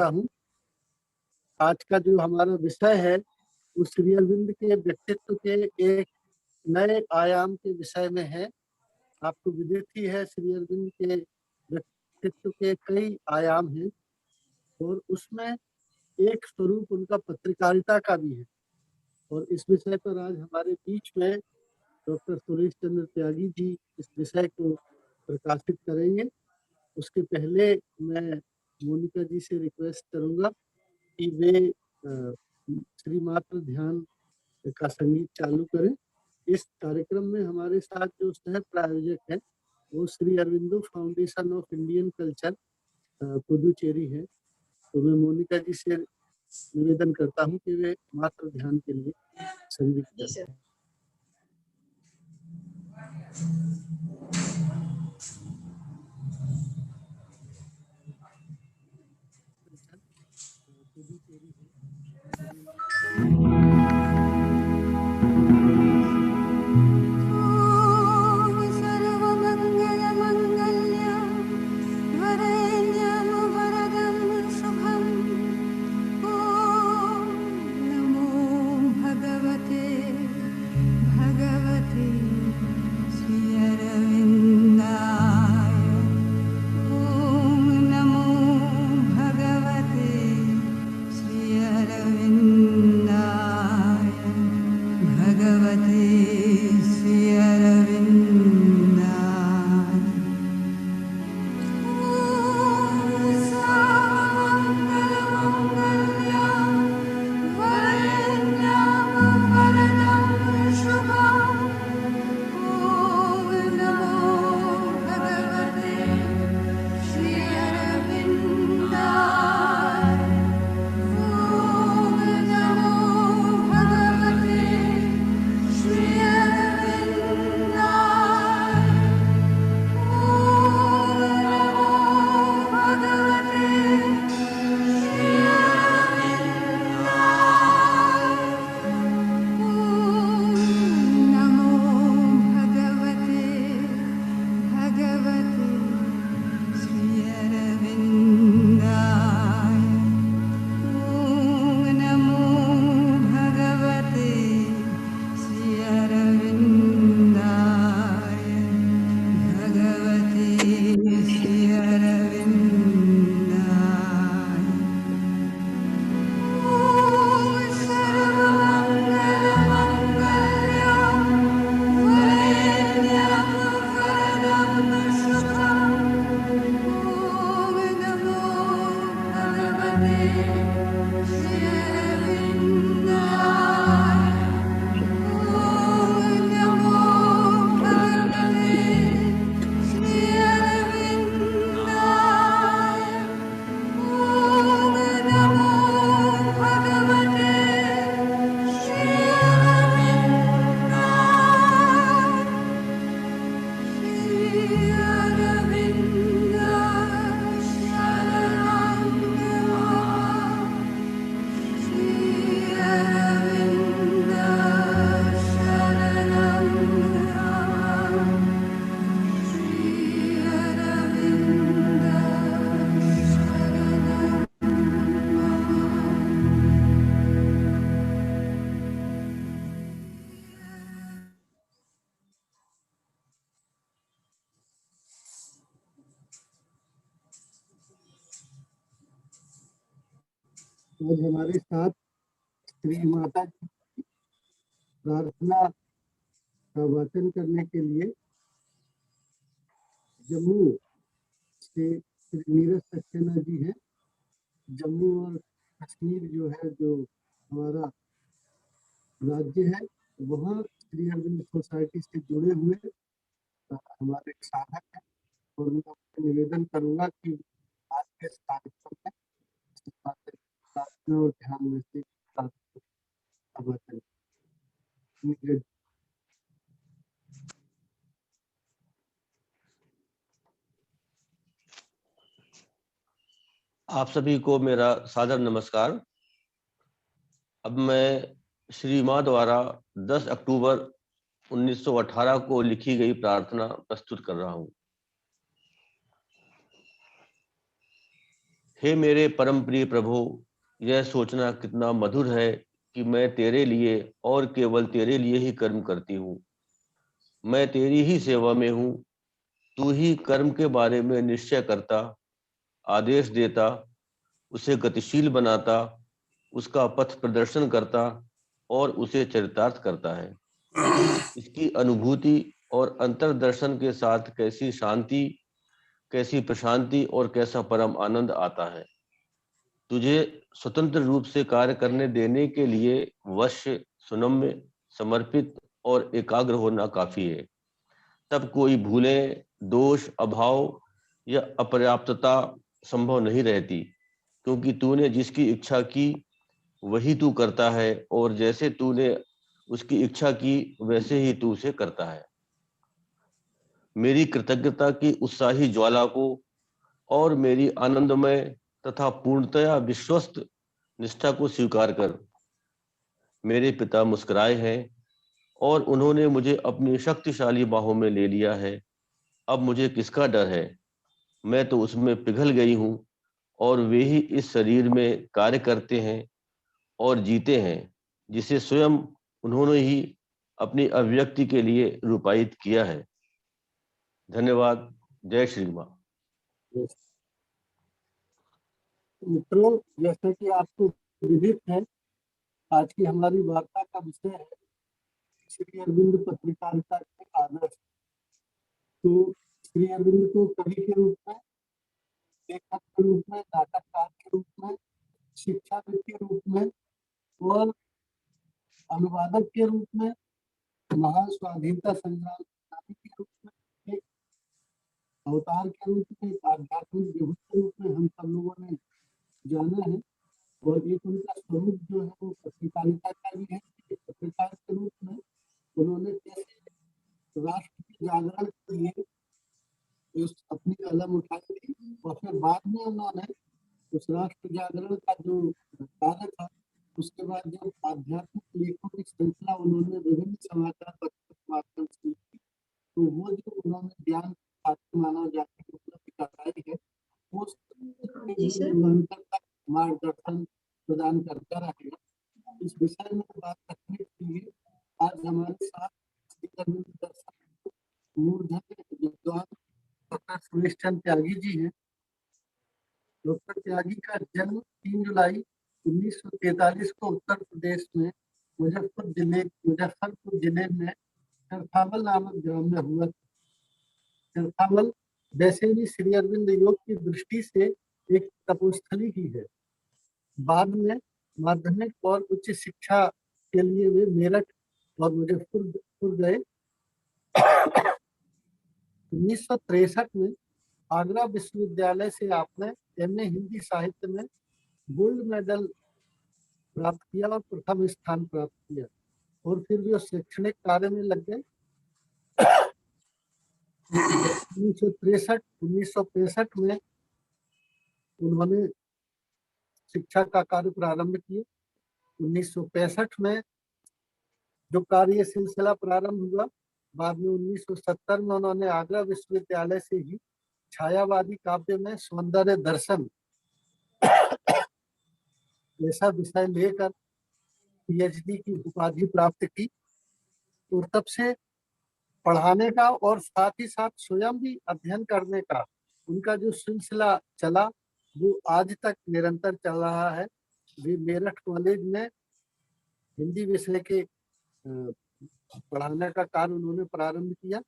करता हूँ। आज का जो हमारा विषय है वो श्री अरविंद के व्यक्तित्व के एक नए आयाम के विषय में है। आपको विदित ही है श्री अरविंद के व्यक्तित्व के कई आयाम हैं और उसमें एक स्वरूप उनका पत्रकारिता का भी है। और इस विषय पर आज हमारे बीच में डॉक्टर सुरेश चंद्र त्यागी जी इस विषय को प्रकाशित करेंगे। उसके पहले मैं मोनिका जी से रिक्वेस्ट करूंगा कि वे श्री मात्र ध्यान का संगीत चालू करें। इस कार्यक्रम में हमारे साथ जो सह प्रायोजक है वो Shri Aurobindo foundation of Indian culture Puducherry है। तो मैं मोनिका जी से निवेदन करता हूं कि वे मात्र ध्यान के लिए संगीत करें। आज हमारे साथ श्री माता जी प्रार्थना का वाचन करने के लिए जम्मू से श्री नीरज सक्सेना जी हैं। जम्मू और कश्मीर जो है, जो हमारा राज्य है, वहाँ श्री अरविंद सोसाइटी से जुड़े हुए हमारे साधक हैं और मैं निवेदन करूंगा कि आज के कार्यक्रम में प्रार्थना और ध्यान में से आप सभी को मेरा सादर नमस्कार। अब मैं श्री मां द्वारा 10 अक्टूबर 1918 को लिखी गई प्रार्थना प्रस्तुत कर रहा हूं। हे मेरे परम प्रिय प्रभु, यह सोचना कितना मधुर है कि मैं तेरे लिए और केवल तेरे लिए ही कर्म करती हूँ। मैं तेरी ही सेवा में हूँ। तू ही कर्म के बारे में निश्चय करता, आदेश देता, उसे गतिशील बनाता, उसका पथ प्रदर्शन करता और उसे चरितार्थ करता है। इसकी अनुभूति और अंतर्दर्शन के साथ कैसी शांति, कैसी प्रशांति और कैसा परम आनंद आता है। तुझे स्वतंत्र रूप से कार्य करने देने के लिए वश्य, सुनम्य, समर्पित और एकाग्र होना काफी है। तब कोई भूलें, दोष, अभाव या अपर्याप्तता संभव नहीं रहती, क्योंकि तूने जिसकी इच्छा की वही तू करता है, और जैसे तूने उसकी इच्छा की वैसे ही तू उसे करता है। मेरी कृतज्ञता की उत्साही ज्वाला को और मेरी आनंदमय तथा पूर्णतया विश्वस्त निष्ठा को स्वीकार कर। मेरे पिता मुस्कुराए हैं और उन्होंने मुझे अपनी शक्तिशाली बाहों में ले लिया है। अब मुझे किसका डर है? मैं तो उसमें पिघल गई हूँ, और वे ही इस शरीर में कार्य करते हैं और जीते हैं, जिसे स्वयं उन्होंने ही अपनी अभिव्यक्ति के लिए रूपायित किया है। धन्यवाद। जय श्री माँ। मित्रों, जैसे कि आपको विदित है, आज की हमारी वार्ता का विषय है श्री अरविंद पत्रकारिता के आदर्श। तो श्री अरविंद को कवि के रूप में, लेखक के रूप में, नाटककार के रूप में, शिक्षाविद के रूप में और अनुवादक के रूप में, महान स्वाधीनता संग्राम सेनानी के रूप में, एक अवतार के रूप में, एक आध्यात्मिक विभूति के रूप में हम सब लोगों ने जाना है। और एक उनका स्वरूप जो है वो पत्रकारिता का भी है। पत्रकार के रूप में उन्होंने कैसे राष्ट्र के जागरण के लिए उस अपनी कलम उठाई थी, और फिर बाद में उन्होंने उस राष्ट्र जागरण का जो कार्य था, उसके बाद जब आध्यात्मिक लेखों की श्रृंखला उन्होंने विभिन्न समाचार पत्रों के माध्यम से की, तो वो जो उन्होंने ज्ञान मानव जाति को उपलब्ध कराई है, वो निरंतर मार्गदर्शन प्रदान करता रहेगा। इस विषय में बात करने के लिए आज हमारे साथ मूर्धन्य विद्वान डॉक्टर सुरेश चंद्र त्यागी जी हैं। डॉक्टर त्यागी का जन्म 3 जुलाई 1943 को उत्तर प्रदेश में मुजफ्फरपुर जिले में चरथावल नामक ग्राम में हुआ। चरथावल वैसे भी श्री अरविंद योग की दृष्टि से एक तपोस्थली ही है। बाद में माध्यमिक और उच्च शिक्षा के लिए वे मेरठ और मुजफ्फरपुर गए। 1963 में आगरा विश्वविद्यालय से आपने एमए हिंदी साहित्य में गोल्ड मेडल प्राप्त किया और प्रथम स्थान प्राप्त किया, और फिर भी शैक्षणिक कार्य में लग गए। 1963 में उन्होंने शिक्षा का कार्य प्रारंभ किया। 1965 में जो कार्य सिलसिला प्रारंभ हुआ, बाद में 1970 में उन्होंने आगरा विश्वविद्यालय से ही छायावादी काव्य में सौंदर्य दर्शन ऐसा विषय लेकर पीएचडी की उपाधि प्राप्त की। और तब से पढ़ाने का और साथ ही साथ स्वयं भी अध्ययन करने का उनका जो सिलसिला चला, वो आज तक निरंतर चल रहा है। वे मेरठ कॉलेज में हिंदी विषय के पढ़ाने का कार्य उन्होंने प्रारंभ किया,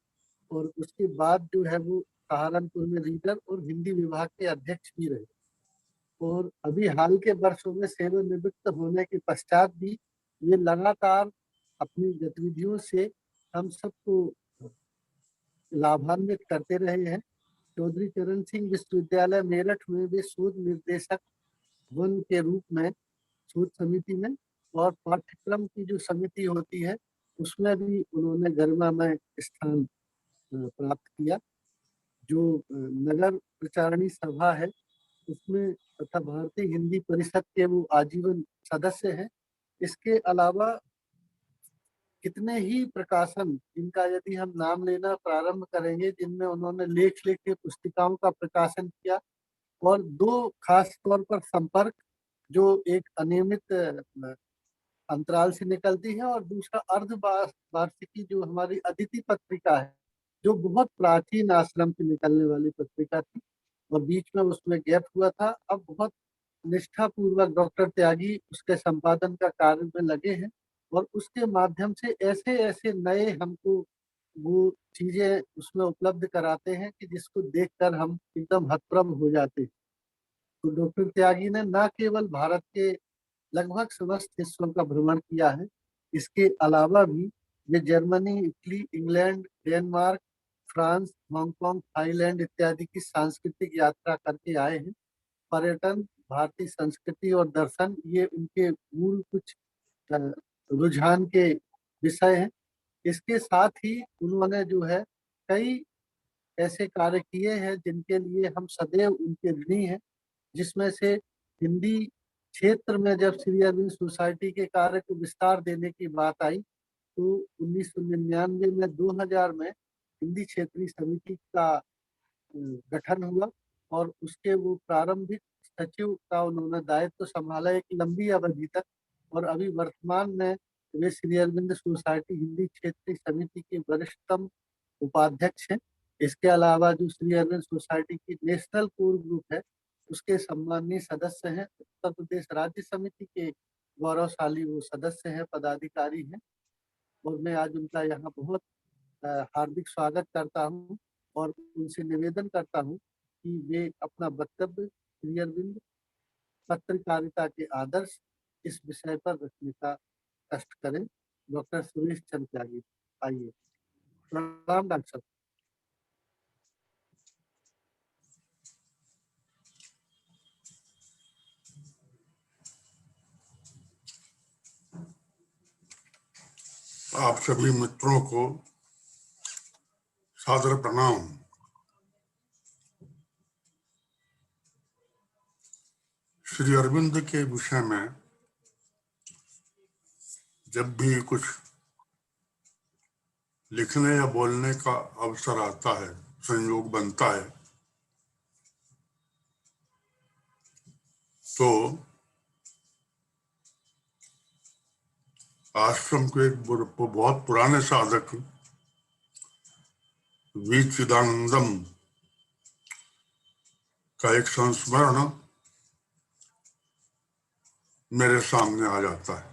और उसके बाद जो है वो सहारनपुर में रीडर और हिंदी विभाग के अध्यक्ष भी रहे। और अभी हाल के वर्षों में सेवानिवृत्त होने के पश्चात भी ये लगातार अपनी गतिविधियों से हम सबको लाभान्वित करते रहे हैं। चौधरी चरण सिंह विश्वविद्यालय मेरठ में वे शोध निर्देशक वन के रूप में शोध समिति में, और पाठ्यक्रम की जो समिति होती है उसमें भी उन्होंने गरिमामय स्थान प्राप्त किया। जो नगर प्रचारणी सभा है उसमें तथा भारतीय हिंदी परिषद के वो आजीवन सदस्य हैं। इसके अलावा कितने ही प्रकाशन, जिनका यदि हम नाम लेना प्रारंभ करेंगे, जिनमें उन्होंने लेख लिख के पुस्तिकाओं का प्रकाशन किया, और दो खास तौर पर संपर्क, जो एक अनियमित अंतराल से निकलती है, और दूसरा वार्षिकी जो हमारी अदिति पत्रिका है, जो बहुत प्राचीन आश्रम से निकलने वाली पत्रिका थी, और बीच में उसमें गैप हुआ था। अब बहुत निष्ठा पूर्वक डॉक्टर त्यागी उसके संपादन का कार्य में लगे हैं, और उसके माध्यम से ऐसे ऐसे नए हमको वो चीजें उसमें उपलब्ध कराते हैं कि जिसको देखकर हम एकदम हतप्रभ हो जाते हैं। तो डॉक्टर त्यागी ने न केवल भारत के लगभग समस्त हिस्सों का भ्रमण किया है, इसके अलावा भी वे Germany, Italy, England, Denmark, France, Hong Kong, Thailand इत्यादि की सांस्कृतिक यात्रा करके आए हैं। पर्यटन, भारतीय संस्कृति और दर्शन, ये उनके मूल कुछ अ, रुझान के विषय हैं। इसके साथ ही उन्होंने जो है कई ऐसे कार्य किए हैं जिनके लिए हम सदैव उनके ऋणी हैं, जिसमें से हिंदी क्षेत्र में जब श्री अरविंद सोसाइटी के कार्य को विस्तार देने की बात आई, तो 1999 में 2000 में हिंदी क्षेत्रीय समिति का गठन हुआ, और उसके वो प्रारंभिक सचिव का उन्होंने दायित्व संभाला एक लंबी अवधि तक। और अभी वर्तमान में वे श्री अरविंद सोसाइटी हिंदी क्षेत्रीय समिति के वरिष्ठतम उपाध्यक्ष हैं। इसके अलावा जो श्री अरविंद सोसाइटी की नेशनल कोर ग्रुप है, उसके सम्माननीय सदस्य हैं। उत्तर प्रदेश राज्य समिति के गौरवशाली वो सदस्य हैं, पदाधिकारी हैं, और मैं आज उनका यहाँ बहुत हार्दिक स्वागत करता हूँ, और उनसे निवेदन करता हूँ कि वे अपना वक्तव्य श्री अरविंद पत्रकारिता के आदर्श इस विषय पर रखने का कष्ट करें। डॉक्टर सुरेश चंद्र त्यागी, आइए। प्रणाम डॉक्टर साहब। आप सभी मित्रों को सादर प्रणाम। श्री अरविंद के विषय में जब भी कुछ लिखने या बोलने का अवसर आता है, संयोग बनता है, तो आश्रम के एक बहुत पुराने साधक वी चिदानंदम का एक संस्मरण मेरे सामने आ जाता है।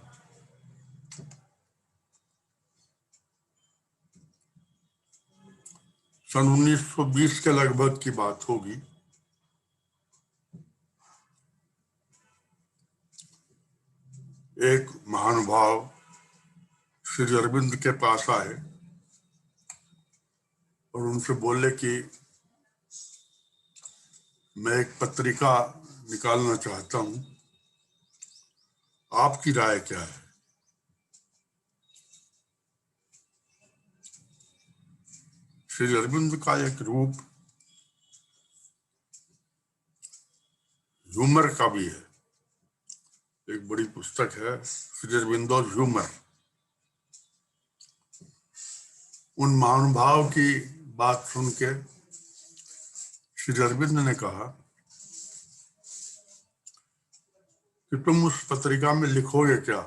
सन 1920 के लगभग की बात होगी। एक महानुभाव श्री अरविंद के पास आए और उनसे बोले कि मैं एक पत्रिका निकालना चाहता हूं, आपकी राय क्या है? श्री अरविंद का एक रूप ह्यूमर का भी है। एक बड़ी पुस्तक है श्री अरविंदो ह्यूमर। उन महानुभाव की बात सुन के श्री अरविंद ने कहा कि तुम उस पत्रिका में लिखोगे क्या,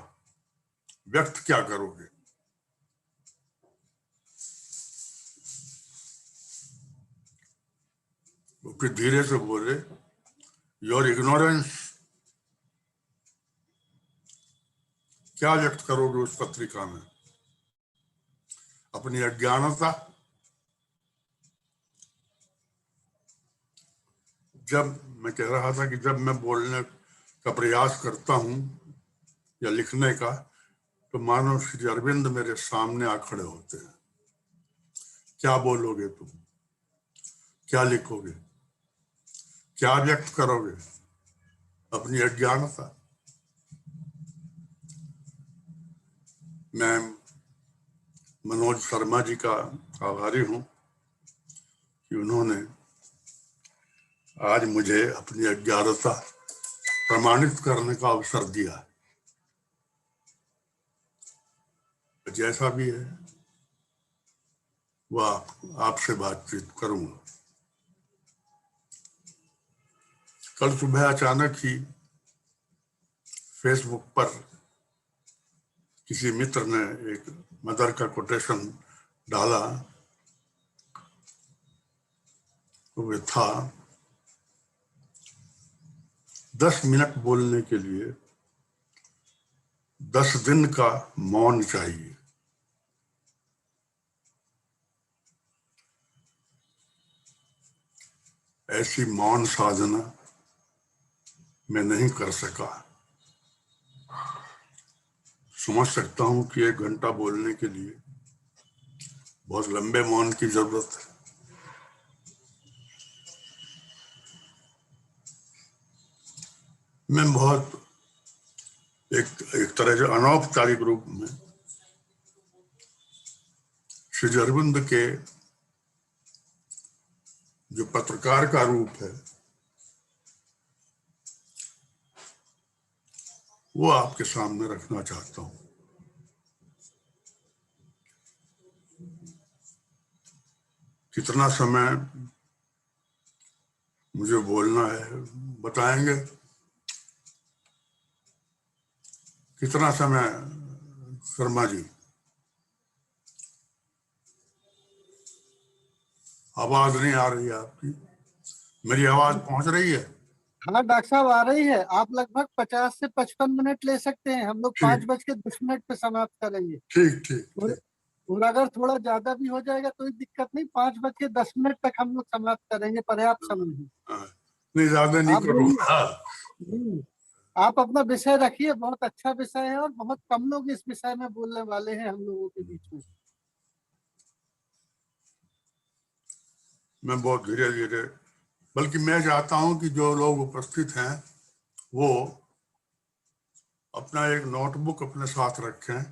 व्यक्त क्या करोगे? वो फिर धीरे से बोले, योर इग्नोरेंस। क्या व्यक्त करोगे उस पत्रिका में? अपनी अज्ञानता। जब मैं कह रहा था कि जब मैं बोलने का प्रयास करता हूं या लिखने का, तो मानो श्री अरविंद मेरे सामने आ खड़े होते हैं। क्या बोलोगे तुम? क्या लिखोगे? क्या व्यक्त करोगे? अपनी अज्ञानता। मैं मनोज शर्मा जी का आभारी हूं कि उन्होंने आज मुझे अपनी अज्ञानता प्रमाणित करने का अवसर दिया। जैसा भी है वह आपसे बातचीत करूंगा। कल सुबह अचानक ही फेसबुक पर किसी मित्र ने एक मदर का कोटेशन डाला, तो वो था 10 मिनट बोलने के लिए 10 दिन का मौन चाहिए। ऐसी मौन साधना मैं नहीं कर सका। समझ सकता हूं कि 1 घंटा बोलने के लिए बहुत लंबे मौन की जरूरत है। मैं बहुत एक तरह से अनौपचारिक रूप में श्री अरविंद के जो पत्रकार का रूप है वो आपके सामने रखना चाहता हूं। कितना समय मुझे बोलना है बताएंगे? कितना समय शर्मा जी? आवाज नहीं आ रही है आपकी। मेरी आवाज पहुंच रही है? हाँ डॉक्टर साहब, आ रही है। आप लगभग 50 से 55 मिनट ले सकते हैं। हम लोग 5:10 पे समाप्त करेंगे। ठीक ठीक और ठीक। और अगर थोड़ा ज्यादा भी हो जाएगा तो दिक्कत नहीं, 5:10 तक हम लोग समाप्त करेंगे। पर्याप्त समय है। हाँ, नहीं ज्यादा नहीं आप बोलिए। करूंगा। हम्म, आप अपना विषय रखिए। बहुत अच्छा विषय है और बहुत कम लोग इस विषय में बोलने वाले हैं हम लोगों के बीच में। मैं बहुत धीरे धीरे, बल्कि मैं चाहता हूं कि जो लोग उपस्थित हैं वो अपना एक नोटबुक अपने साथ रखें,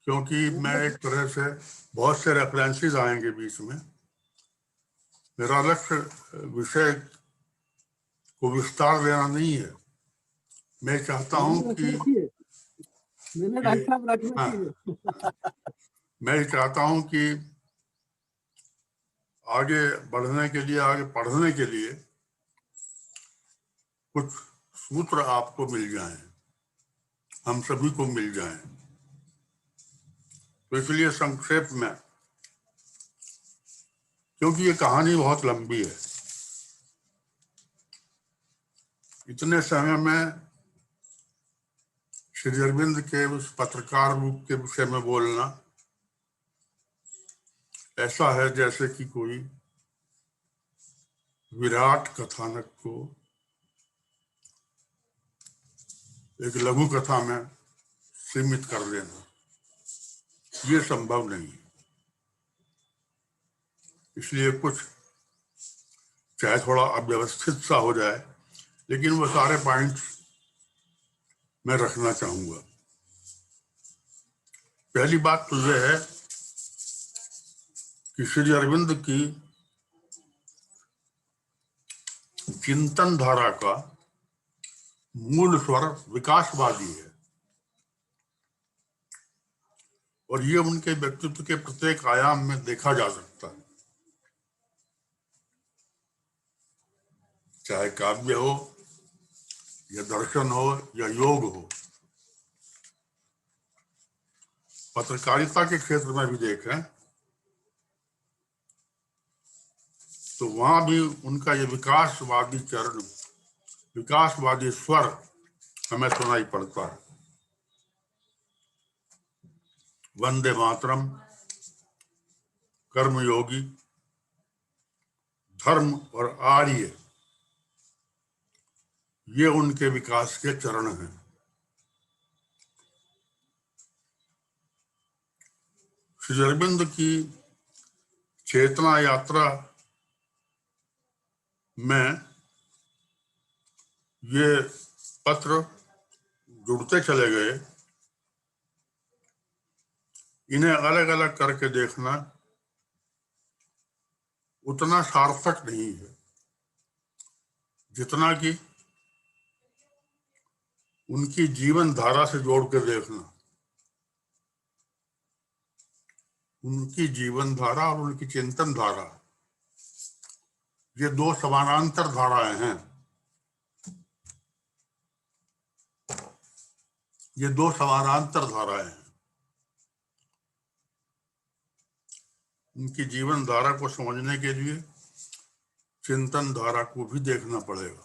क्योंकि मैं एक तरह से बहुत से रेफरेंसेस आएंगे बीच में। मेरा लक्ष्य विषय को विस्तार देना नहीं है। मैं चाहता हूं मैंने कि रखना चाहिए। मैंने डॉक्टर साहब रखना हाँ, चाहिए। मैं चाहता हूं कि आगे बढ़ने के लिए, आगे पढ़ने के लिए कुछ सूत्र आपको मिल जाएं, हम सभी को मिल जाएं। तो इसलिए संक्षेप में, क्योंकि ये कहानी बहुत लंबी है, इतने समय में श्री अरविंद के उस पत्रकार रूप के विषय में बोलना ऐसा है जैसे कि कोई विराट कथानक को एक लघु कथा में सीमित कर देना, ये संभव नहीं। इसलिए कुछ चाहे थोड़ा अव्यवस्थित सा हो जाए, लेकिन वो सारे पॉइंट्स मैं रखना चाहूंगा। पहली बात तो यह है कि श्री अरविंद की चिंतन धारा का मूल स्वर विकासवादी है और ये उनके व्यक्तित्व के प्रत्येक आयाम में देखा जा सकता है, चाहे काव्य हो या दर्शन हो या योग हो। पत्रकारिता के क्षेत्र में भी देखें तो वहां भी उनका ये विकासवादी चरण, विकासवादी स्वर हमें सुनाई पड़ता है। वंदे मातरम, कर्मयोगी, धर्म और आर्य, ये उनके विकास के चरण हैं। श्री अरविंद की चेतना यात्रा में ये पत्र जुड़ते चले गए। इन्हें अलग अलग करके देखना उतना सार्थक नहीं है जितना कि उनकी जीवन धारा से जोड़ कर देखना। उनकी जीवन धारा और उनकी चिंतन धारा, ये दो समानांतर धाराएं हैं। ये दो समानांतर धाराएं हैं। उनकी जीवन धारा को समझने के लिए चिंतन धारा को भी देखना पड़ेगा,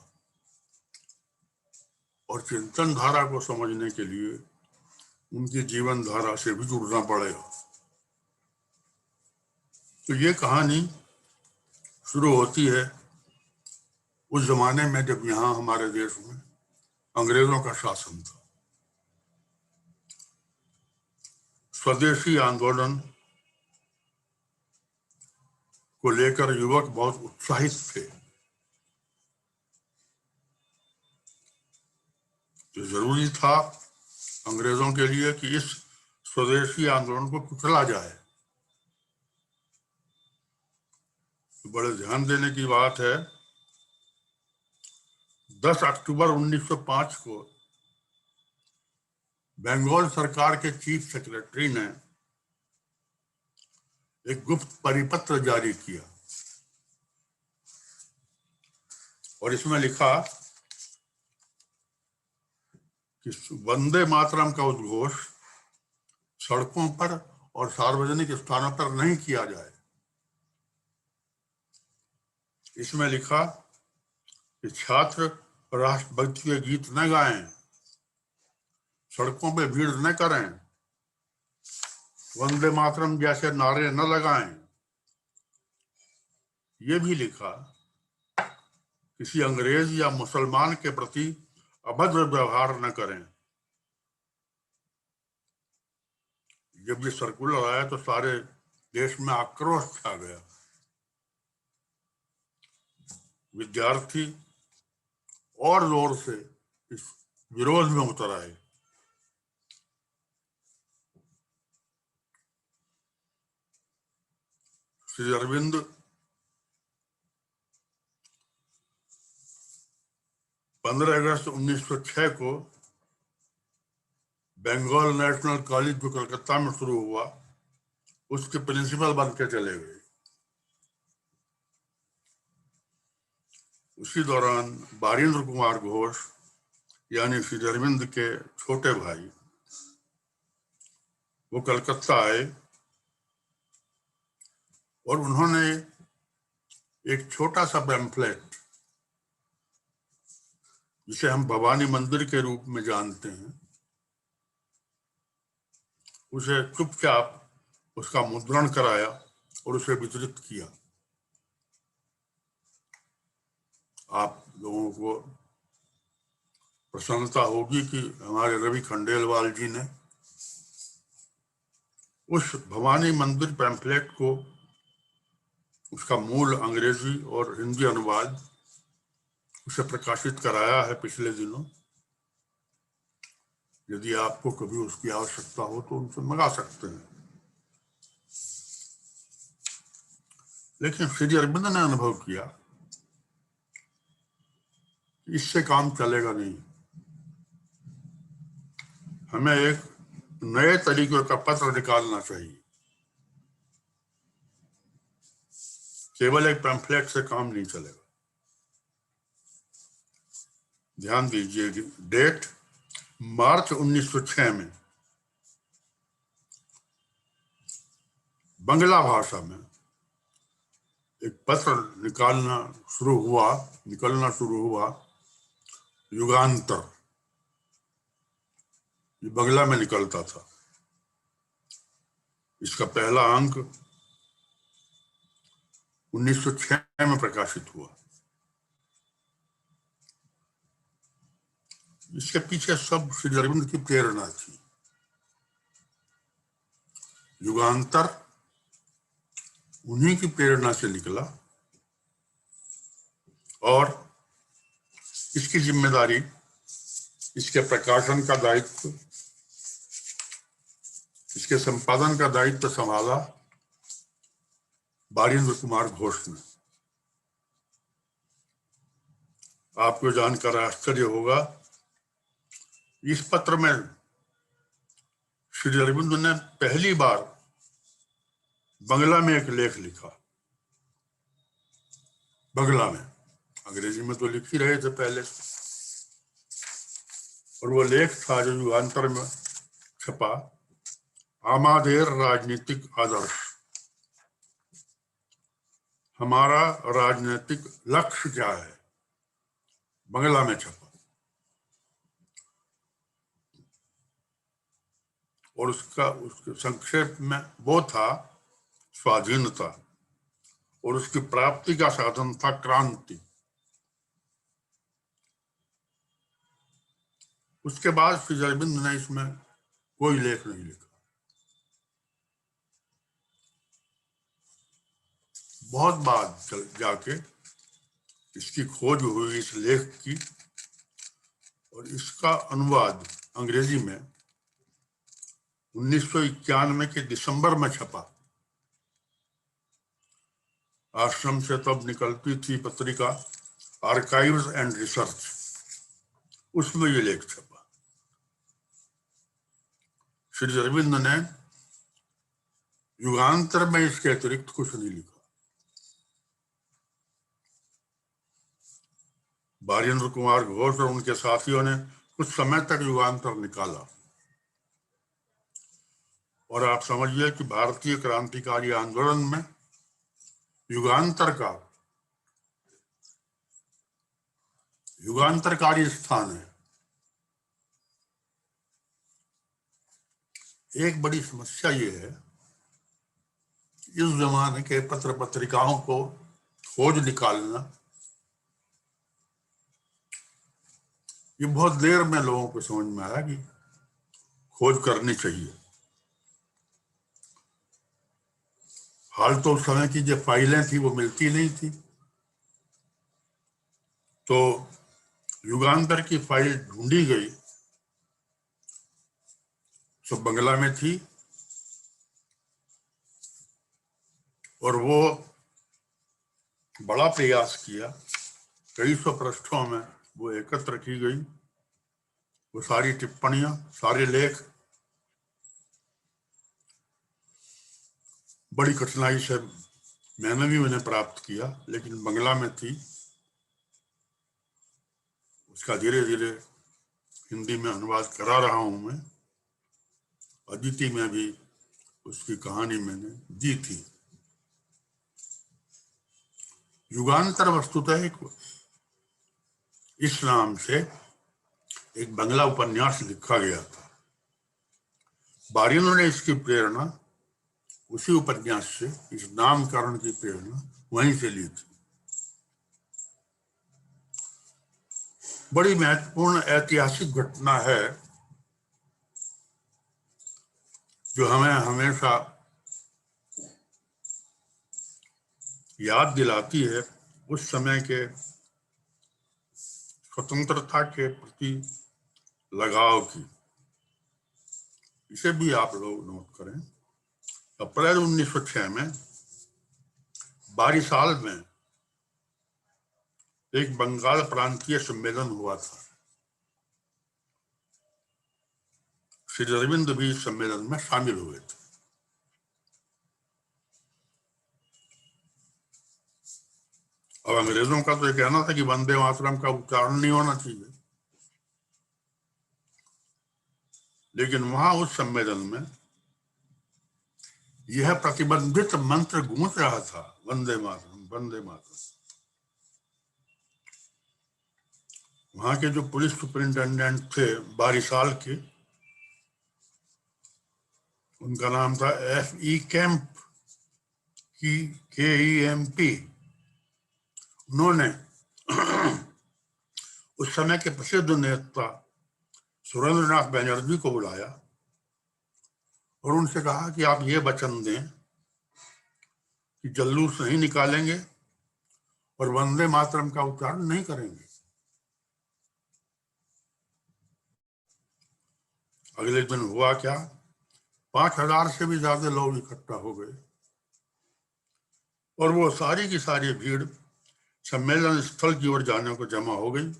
और चिंतन धारा को समझने के लिए उनकी जीवन धारा से भी जुड़ना पड़ेगा। तो ये कहानी शुरू होती है उस जमाने में जब यहाँ हमारे देश में अंग्रेजों का शासन था। स्वदेशी आंदोलन को लेकर युवक बहुत उत्साहित थे। तो जरूरी था अंग्रेजों के लिए कि इस स्वदेशी आंदोलन को कुचला जाए। तो बड़े ध्यान देने की बात है, 10 अक्टूबर 1905 को बंगाल सरकार के चीफ सेक्रेटरी ने एक गुप्त परिपत्र जारी किया और इसमें लिखा कि वंदे मातरम का उद्घोष सड़कों पर और सार्वजनिक स्थानों पर नहीं किया जाए। इसमें लिखा कि छात्र राष्ट्रभक्ति के गीत न गाएं, सड़कों पे भीड़ न करें, वंदे मातरम जैसे नारे न लगाएं। ये भी लिखा किसी अंग्रेज या मुसलमान के प्रति अभद्र व्यवहार न करें। जब ये सर्कुलर आया तो सारे देश में आक्रोश छा गया। विद्यार्थी और जोर से इस विरोध में उतर आए। श्री अरविंद अगस्त 1906 को बंगाल नेशनल कॉलेज जो कलकत्ता में शुरू हुआ, उसके प्रिंसिपल बन के चले गए। उसी दौरान बारिंद्र कुमार घोष यानी श्री अरविंद के छोटे भाई वो कलकत्ता आए और उन्होंने एक छोटा सा पैम्फलेट, जिसे हम भवानी मंदिर के रूप में जानते हैं, उसे चुपचाप उसका मुद्रण कराया और उसे वितरित किया। आप लोगों को प्रसन्नता होगी कि हमारे रवि खंडेलवाल जी ने उस भवानी मंदिर पैम्फलेट को, उसका मूल अंग्रेजी और हिंदी अनुवाद, उसे प्रकाशित कराया है पिछले दिनों। यदि आपको कभी उसकी आवश्यकता हो तो उनसे मंगा सकते हैं। लेकिन श्री अरविंद ने अनुभव किया कि इससे काम चलेगा नहीं, हमें एक नए तरीके का पत्र निकालना चाहिए। केवल एक पैम्फलेट से काम नहीं चलेगा। ध्यान दीजिए, डेट मार्च 1906 में बंगला भाषा में एक पत्र निकलना शुरू हुआ, युगांतर। ये बंगला में निकलता था। इसका पहला अंक 1906 में प्रकाशित हुआ। इसके पीछे सब श्री अरविंद की प्रेरणा थी। युगांतर उन्हीं की प्रेरणा से निकला और इसकी जिम्मेदारी, इसके प्रकाशन का दायित्व, इसके संपादन का दायित्व संभाला बारिंद्र कुमार घोष ने। आपको जानकर आश्चर्य होगा, इस पत्र में श्री अरविंद ने पहली बार बंगला में एक लेख लिखा। बंगला में, अंग्रेजी में तो लिख ही रहे थे पहले। और वो लेख था जो युगांतर में छपा, आमादेर राजनीतिक आदर्श, हमारा राजनीतिक लक्ष्य क्या है, बंगला में छपा। और उसके संक्षेप में वो था स्वाधीनता, और उसकी प्राप्ति का साधन था क्रांति। उसके बाद श्री अरविंद ने इसमें कोई लेख नहीं लिखा। बहुत बाद जाके इसकी खोज हुई इस लेख की, और इसका अनुवाद अंग्रेजी में 1991 के दिसंबर में छपा। आश्रम से तब निकलती थी पत्रिका आर्काइव्स एंड रिसर्च, उसमें ये लेख छपा। श्री अरविंद ने युगांतर में इसके अतिरिक्त कुछ नहीं लिखा। बारिंद्र कुमार घोष और उनके साथियों ने कुछ समय तक युगांतर निकाला, और आप समझिए कि भारतीय क्रांतिकारी आंदोलन में युगांतरकारी स्थान है। एक बड़ी समस्या ये है, इस जमाने के पत्र पत्रिकाओं को खोज निकालना ये बहुत देर में लोगों को समझ में आया कि खोज करनी चाहिए। हाल तो उस समय की जो फाइलें थी वो मिलती नहीं थी, तो युगांतर की फाइल ढूंढी गई, सब बंगला में थी, और वो बड़ा प्रयास किया, कई सौ पृष्ठों में वो एकत्र की गई, वो सारी टिप्पणियां, सारे लेख बड़ी कठिनाई से मैंने भी उन्हें प्राप्त किया, लेकिन बंगला में थी। उसका धीरे धीरे हिंदी में अनुवाद करा रहा हूं मैं। अदिति में भी उसकी कहानी मैंने दी थी। युगांतर वस्तुतः इस नाम से एक बंगला उपन्यास लिखा गया था। बारिंद्र ने इसकी प्रेरणा उसी उपन्यास से, इस नामकरण की प्रेरणा वहीं से ली थी। बड़ी महत्वपूर्ण ऐतिहासिक घटना है जो हमें हमेशा याद दिलाती है उस समय के स्वतंत्रता के प्रति लगाव की। इसे भी आप लोग नोट करें। अप्रैल 1906 में बारिसाल में एक बंगाल प्रांतीय सम्मेलन हुआ था। श्री अरविंद भी इस सम्मेलन में शामिल हुए थे। अब अंग्रेजों का तो ये कहना था कि वंदे मातरम का उच्चारण नहीं होना चाहिए, लेकिन वहां उस सम्मेलन में यह प्रतिबंधित मंत्र गूंज रहा था, वंदे मातरम, वंदे मातरम। वहां के जो पुलिस सुपरिंटेंडेंट थे बारिसाल के, उनका नाम था F.E. Camp, KEMP। उन्होंने उस समय के प्रसिद्ध नेता सुरेंद्रनाथ बनर्जी को बुलाया और उनसे कहा कि आप ये वचन दें कि जुलूस नहीं निकालेंगे और वंदे मातरम का उच्चारण नहीं करेंगे। अगले दिन हुआ क्या, 5000 से भी ज्यादा लोग इकट्ठा हो गए, और वो सारी की सारी भीड़ सम्मेलन स्थल की ओर जाने को जमा हो गई।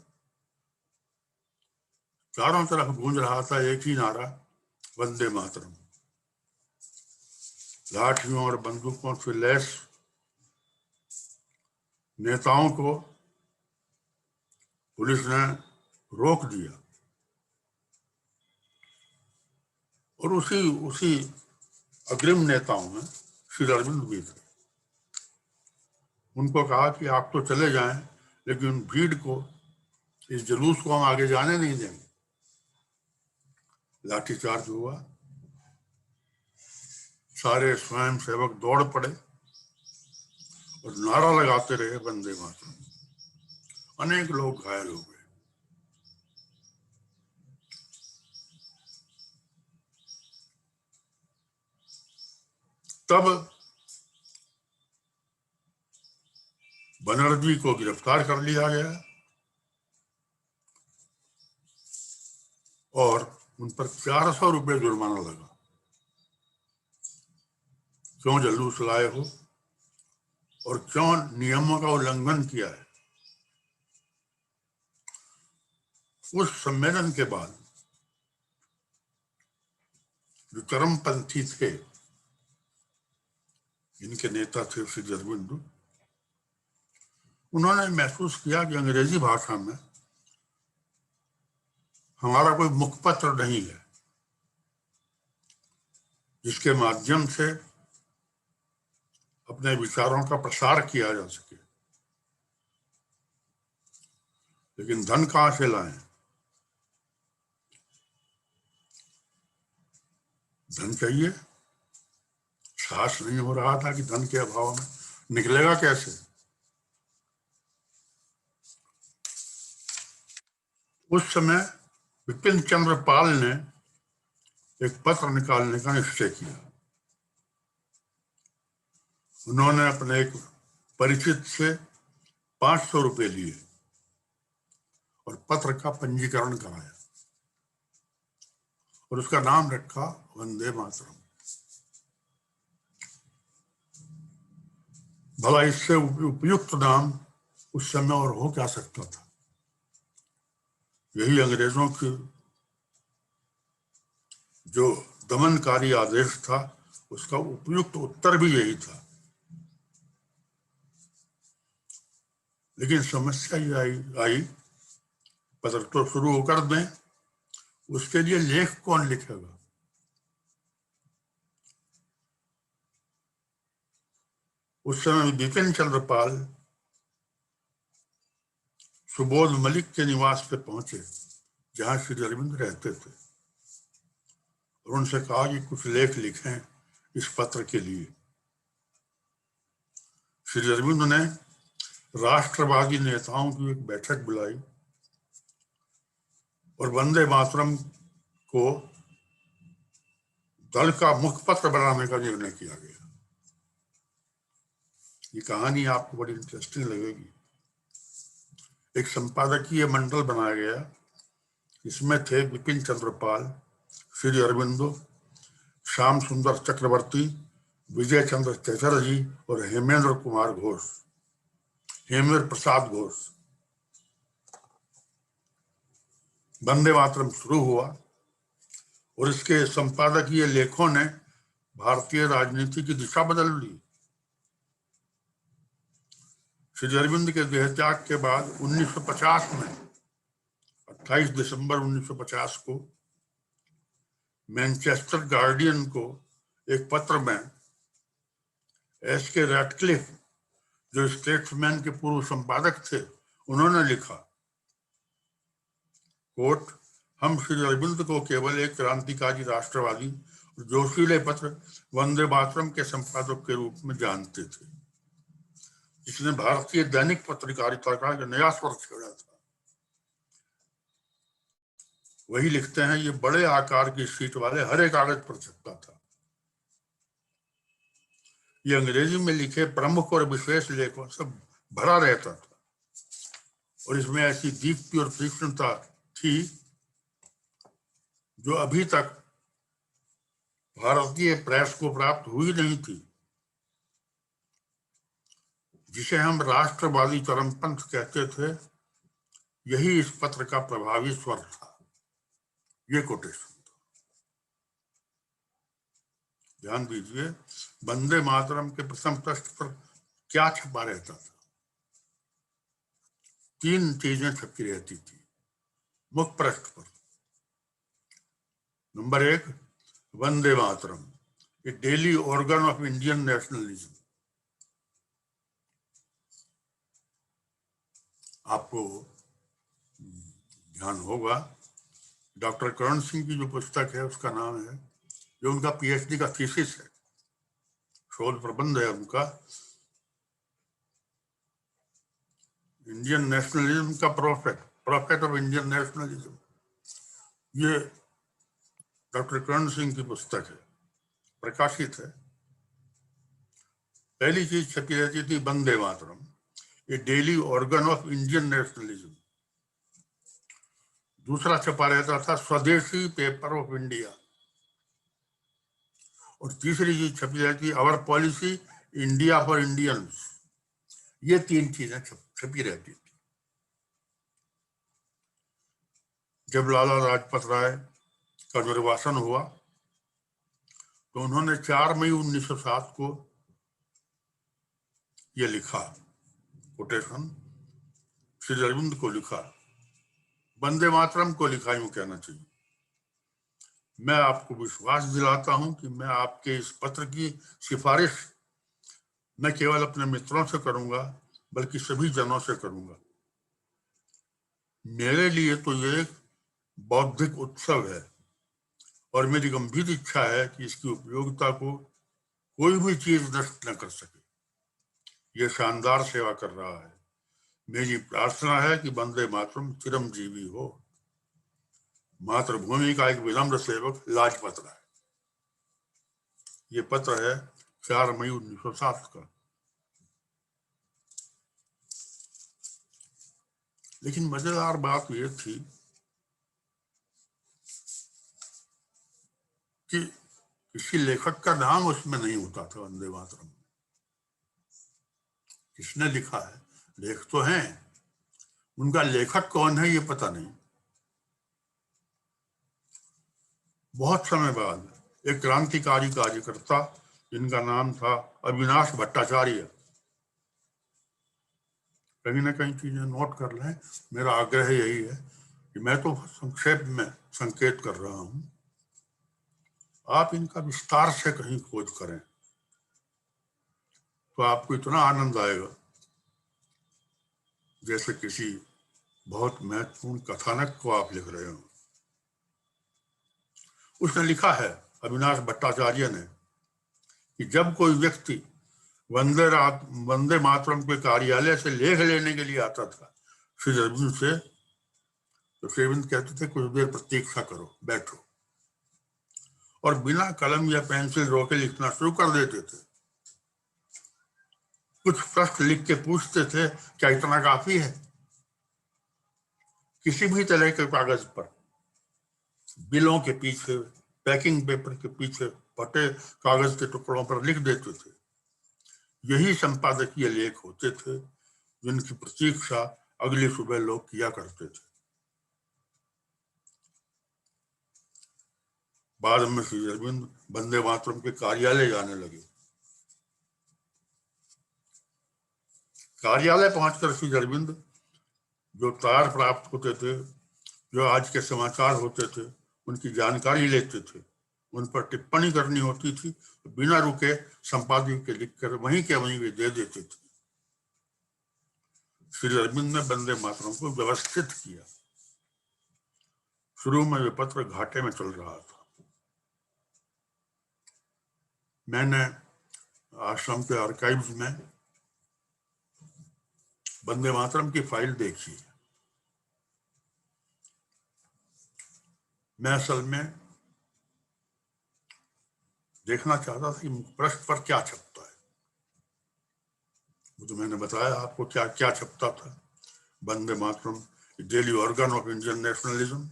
चारों तरफ गूंज रहा था एक ही नारा, वंदे मातरम। लाठियों और बंदूकों से लैस नेताओं को पुलिस ने रोक दिया और उसी उसी अग्रिम नेताओं में श्री अरविंद भी थे। उनको कहा कि आप तो चले जाएं, लेकिन भीड़ को, इस जुलूस को हम आगे जाने नहीं देंगे। लाठीचार्ज हुआ, सारे स्वयं सेवक दौड़ पड़े और नारा लगाते रहे वंदे मातरम। अनेक लोग घायल हो गए। तब बनर्जी को गिरफ्तार कर लिया गया और उन पर 400 रुपये जुर्माना लगा। क्यों जुलूस लाए हो और क्यों नियमों का उल्लंघन किया है। उस सम्मेलन के बाद जो चरमपंथी थे, इनके नेता थे श्री अरविंद, उन्होंने महसूस किया कि अंग्रेजी भाषा में हमारा कोई मुखपत्र नहीं है जिसके माध्यम से अपने विचारों का प्रसार किया जा सके। लेकिन धन कहां से लाएं? धन चाहिए। साहस नहीं हो रहा था कि धन के अभाव में निकलेगा कैसे। उस समय विपिन चंद्र पाल ने एक पत्र निकालने का निश्चय किया। उन्होंने अपने एक परिचित से 500 रुपये लिए और पत्र का पंजीकरण कराया और उसका नाम रखा वंदे मातरम। भला इससे उपयुक्त नाम उस समय और हो क्या सकता था। यही अंग्रेजों की जो दमनकारी आदेश था, उसका उपयुक्त उत्तर भी यही था। लेकिन समस्या ये आई पत्र तो शुरू होकर दें, उसके लिए लेख कौन लिखेगा। उस समय बिपिन चंद्र पाल सुबोध मलिक के निवास पे पहुंचे, जहां श्री अरविंद रहते थे, और उनसे कहा कि कुछ लेख लिखें इस पत्र के लिए। श्री अरविंद ने राष्ट्रवादी नेताओं की एक बैठक बुलाई और वंदे मातरम को दल का मुखपत्र बनाने का निर्णय किया गया। ये कहानी आपको बड़ी इंटरेस्टिंग लगेगी। एक संपादकीय मंडल बनाया गया, इसमें थे बिपिन चंद्र पाल, श्री अरविंदो, श्याम सुंदर चक्रवर्ती, विजय चंद्र चटर्जी और हेमेंद्र कुमार घोष, हेमेंद्र प्रसाद घोष। वंदे मातरम शुरू हुआ और इसके संपादकीय लेखों ने भारतीय राजनीति की दिशा बदल दी। श्री अरविंद के देहत्याग के बाद 1950 में 28 दिसंबर 1950 को मैनचेस्टर गार्डियन को एक पत्र में एस.के. रैटक्लिफ, जो स्टेट्समैन के पूर्व संपादक थे, उन्होंने लिखा, कोट, हम श्री अरविंद को केवल एक क्रांतिकारी राष्ट्रवादी और जोशीले पत्र वंदे मातरम के संपादक के रूप में जानते थे, जिसने भारतीय दैनिक पत्रकारिता का एक नया स्वर छेड़ा था। वही लिखते हैं, ये बड़े आकार की शीट वाले हरे कागज पर छपता था। ये अंग्रेजी में लिखे प्रमुख और विशेष लेखों से भरा रहता था और इसमें ऐसी दीप्ति और तीक्ष्णता थी जो अभी तक भारतीय प्रेस को प्राप्त हुई नहीं थी, जिसे हम राष्ट्रवादी चरमपंथ कहते थे। यही इस पत्र का प्रभावी स्वर था। ये कोटेशन था। ध्यान दीजिए, वंदे मातरम के प्रथम पृष्ठ पर क्या छपा रहता था। 3 चीजें छपी रहती थी मुख पृष्ठ पर। Number 1, Vande Mataram, a daily organ of Indian nationalism. आपको ध्यान होगा डॉक्टर करण सिंह की जो पुस्तक है उसका नाम है, जो उनका पीएचडी का थीसिस है, शोध प्रबंध है उनका, इंडियन नेशनलिज्म का प्रॉफिट ऑफ इंडियन नेशनलिज्म। ये डॉक्टर करण सिंह की पुस्तक है, प्रकाशित है। पहली चीज छपी रहती थी Vande Mataram, a daily organ of Indian nationalism. दूसरा छपा रहता था स्वदेशी पेपर ऑफ इंडिया। और तीसरी चीज छपी रहती है our policy India for Indians. ये तीन चीजें छपी रहती थी। जब लाला लाजपत राय का निर्वासन हुआ तो उन्होंने 4 मई 1907 को ये लिखा, कोटेशन श्री अरविंद को लिखा, वंदे मातरम को लिखा, यूं कहना चाहिए। मैं आपको विश्वास दिलाता हूं कि मैं आपके इस पत्र की सिफारिश न केवल अपने मित्रों से करूंगा बल्कि सभी जनों से करूंगा। मेरे लिए तो ये एक बौद्धिक उत्सव है और मेरी गंभीर इच्छा है कि इसकी उपयोगिता को कोई भी चीज नष्ट न कर सके। यह शानदार सेवा कर रहा है। मेरी प्रार्थना है कि वंदे मातरम चिरंजीवी हो। मातृभूमि का एक विनम्र सेवक लाजपत राय। ये पत्र है 4 मई 1907 का। लेकिन मजेदार बात यह थी कि किसी लेखक का नाम उसमें नहीं होता था वंदे मातरम। किसने लिखा है? लेख तो हैं, उनका लेखक कौन है ये पता नहीं। बहुत समय बाद एक क्रांतिकारी कार्यकर्ता जिनका नाम था अविनाश भट्टाचार्य, कहीं ना कहीं चीजें नोट कर लें, मेरा आग्रह यही है कि मैं तो संक्षेप में संकेत कर रहा हूं, आप इनका विस्तार से कहीं खोज करें तो आपको इतना आनंद आएगा जैसे किसी बहुत महत्वपूर्ण कथानक को आप लिख रहे हो। उसने लिखा है, अविनाश भट्टाचार्य ने, कि जब कोई व्यक्ति वंदे मातरम के कार्यालय से लेख लेने के लिए आता था श्री अरविंद से, तो श्री अरविंद कहते थे कुछ देर प्रतीक्षा करो, बैठो, और बिना कलम या पेंसिल रोके लिखना शुरू कर देते थे। कुछ प्रश्न लिख के पूछते थे, क्या इतना काफी है? किसी भी तरह के कागज पर, बिलों के पीछे, पैकिंग पेपर के पीछे फटे कागज के टुकड़ों पर लिख देते थे। यही संपादकीय लेख होते थे जिनकी प्रतीक्षा अगली सुबह लोग किया करते थे। बाद में श्री अरविंद वंदे मातरम के कार्यालय जाने लगे। कार्यालय पहुंचकर श्री अरविंद जो तार प्राप्त होते थे, जो आज के समाचार होते थे, उनकी जानकारी लेते थे, उन पर टिप्पणी करनी होती थी, तो बिना रुके संपादकीय लिखकर वहीं के वहीं वे दे देते थे। श्री अरविंद ने वंदे मातरम को व्यवस्थित किया। शुरू में वे पत्र घाटे में चल रहा था। मैंने आश्रम के आर्काइव्स में वंदे मातरम की फाइल देखी। मैं असल में देखना चाहता था कि पृष्ठ पर क्या छपता है। वो तो मैंने बताया आपको क्या क्या छपता था। Vande Mataram daily organ of Indian nationalism.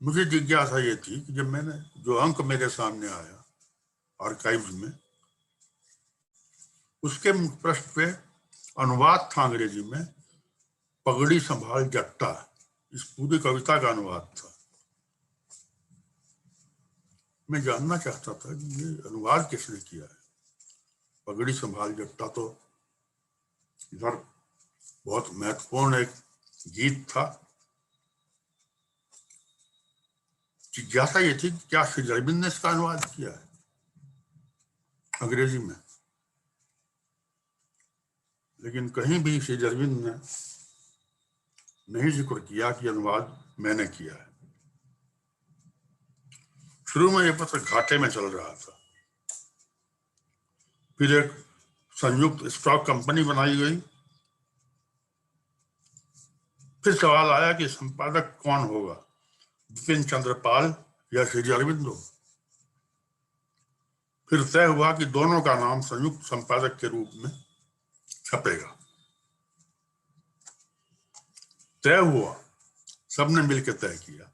मुझे जिज्ञासा ये थी कि जब मैंने जो अंक मेरे सामने आया आर्काइव्स में, उसके पृष्ठ पे अनुवाद था अंग्रेजी में, पगड़ी संभाल जट्टा, इस पूरी कविता का अनुवाद था। मैं जानना चाहता था कि ये अनुवाद किसने किया है। पगड़ी संभाल जट्टा तो इधर बहुत महत्वपूर्ण एक गीत था। जिज्ञासा ये थी क्या श्री अरविंद ने इसका अनुवाद किया है अंग्रेजी में, लेकिन कहीं भी श्री अरविंद ने नहीं जिक्र किया कि अनुवाद मैंने किया है। शुरू में यह पत्र घाटे में चल रहा था, फिर एक संयुक्त स्टॉक कंपनी बनाई गई, फिर सवाल आया कि संपादक कौन होगा, बिपिन चंद्र पाल या श्री अरविंद। फिर तय हुआ कि दोनों का नाम संयुक्त संपादक के रूप में छपेगा। तय हुआ, सबने मिलकर तय किया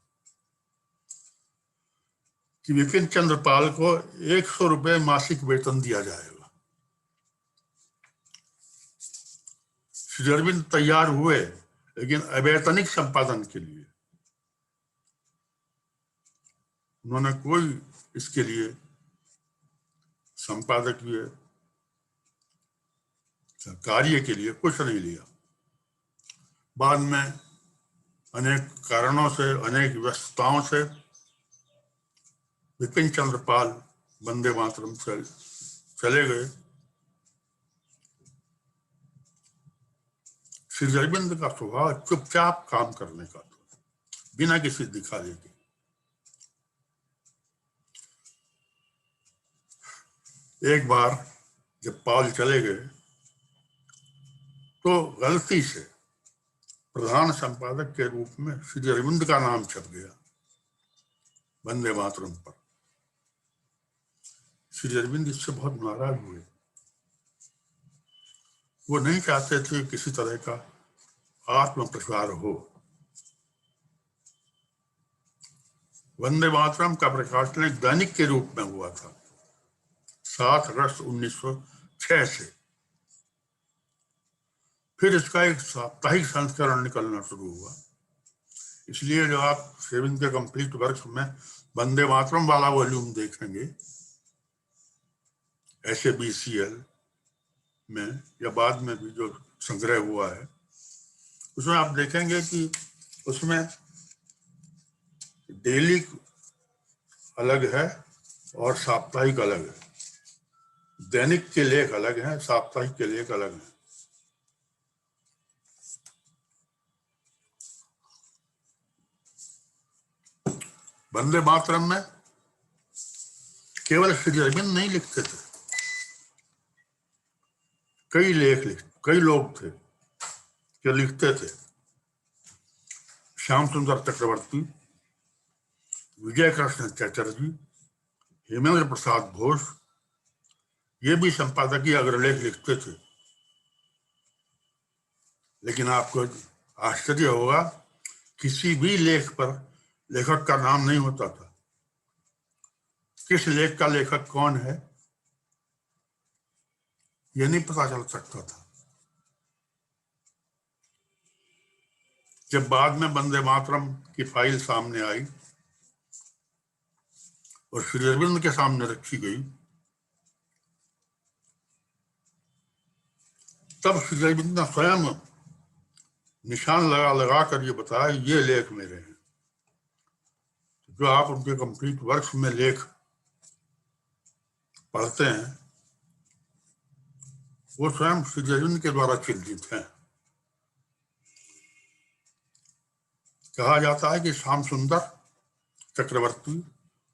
कि बिपिन चंद्र पाल को 100 रुपए मासिक वेतन दिया जाएगा। श्री अरविंद तैयार हुए, लेकिन अवैतनिक संपादन के लिए उन्होंने कोई इसके लिए संपादकीय कार्य के लिए कुछ नहीं लिया। बाद में अनेक कारणों से, अनेक व्यस्तताओं से बिपिन चंद्र पाल वंदे मातरम चले गए। श्री अरविंद का स्वभाव चुपचाप काम करने का था, बिना किसी दिखावे के। एक बार जब पाल चले गए तो गलती से प्रधान संपादक के रूप में श्री अरविंद का नाम छप गया वंदे मातरम पर। श्री अरविंद इससे बहुत नाराज हुए। वो नहीं चाहते थे किसी तरह का आत्म प्रसार हो। वंदे मातरम का प्रकाशन एक दैनिक के रूप में हुआ था 7 अगस्त 1906 से। फिर इसका एक साप्ताहिक संस्करण निकलना शुरू हुआ। इसलिए जो आप शेविंग के कंप्लीट वर्क्स में वंदे मातरम वाला वॉल्यूम देखेंगे SABCL में या बाद में भी जो संग्रह हुआ है, उसमें आप देखेंगे कि उसमें डेली अलग है और साप्ताहिक अलग है। दैनिक के लेख अलग हैं, साप्ताहिक के लेख अलग हैं। वंदे मातरम में केवल श्री अरविंद नहीं लिखते थे, कई लोग थे जो लिखते थे। श्याम सुंदर चक्रवर्ती, विजय कृष्ण चटर्जी, हेमेंद्र प्रसाद घोष, ये भी संपादकीय अग्रलेख लिखते थे। लेकिन आपको आश्चर्य होगा, किसी भी लेख पर लेखक का नाम नहीं होता था। किस लेख का लेखक कौन है यह नहीं पता चल सकता था। जब बाद में वंदे मातरम की फाइल सामने आई और श्री अरविंद के सामने रखी गई, तब श्री अरविंद ने स्वयं निशान लगा कर ये बताया ये लेख मेरे हैं। जो आप उनके कंप्लीट वर्क्स में लेख पढ़ते हैं वो स्वयं श्री अरविंद के द्वारा चिन्हित हैं। कहा जाता है कि श्याम सुंदर चक्रवर्ती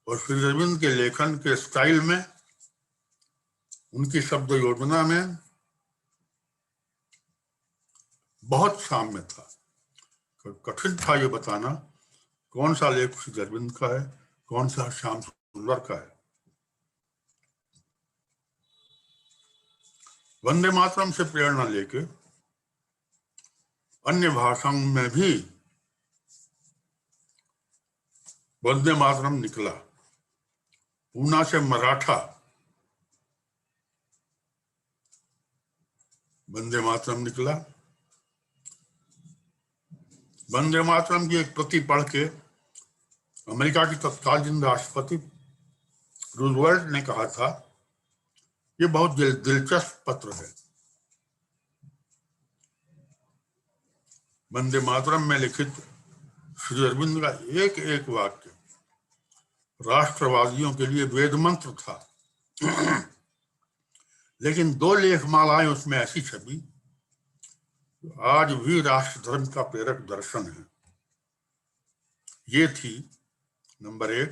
और श्री अरविंद के लेखन के स्टाइल में, उनकी शब्द योजना में बहुत साम्य था। कठिन था ये बताना कौन सा लेख श्री अरविंद का है, कौन सा श्याम सुंदर का है। वंदे मातरम से प्रेरणा लेके अन्य भाषाओं में भी वंदे मातरम निकला। पूना से मराठा वंदे मातरम निकला। वंदे मातरम की एक प्रति पढ़ के अमेरिका की तत्कालीन राष्ट्रपति रूजवेल्ट ने कहा था ये बहुत दिलचस्प पत्र है। वंदे मातरम में लिखित श्री अरविंद का एक एक वाक्य राष्ट्रवादियों के लिए वेद मंत्र था। लेकिन 2 लेखमालाएं उसमें ऐसी छपी आज भी राष्ट्र धर्म का प्रेरक दर्शन है। ये थी number 1,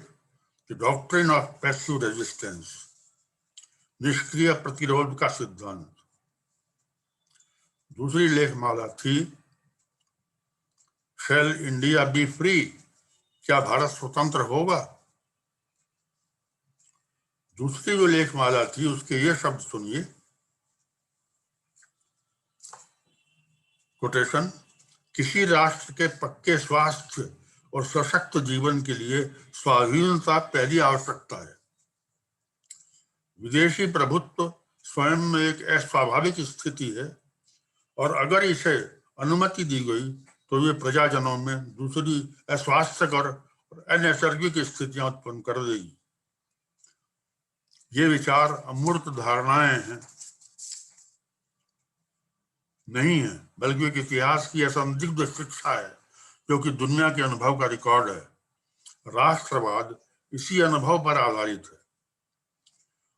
the doctrine of passive resistance, निष्क्रिय प्रतिरोध का सिद्धांत। दूसरी लेखमाला थी शैल इंडिया बी फ्री, क्या भारत स्वतंत्र होगा। दूसरी जो लेखमाला थी उसके ये शब्द सुनिए, कोटेशन, किसी राष्ट्र के पक्के स्वास्थ्य और सशक्त जीवन के लिए स्वाधीनता पहली आवश्यकता है। विदेशी प्रभुत्व स्वयं में एक अस्वाभाविक स्थिति है और अगर इसे अनुमति दी गई तो ये प्रजाजनों में दूसरी अस्वास्थ्यकर और अनैसर्गिक स्थितियां उत्पन्न कर देगी। ये विचार अमूर्त धारणाएं हैं नहीं है, बल्कि एक इतिहास की असंदिग्ध शिक्षा है जो कि दुनिया के अनुभव का रिकॉर्ड है। राष्ट्रवाद इसी अनुभव पर आधारित है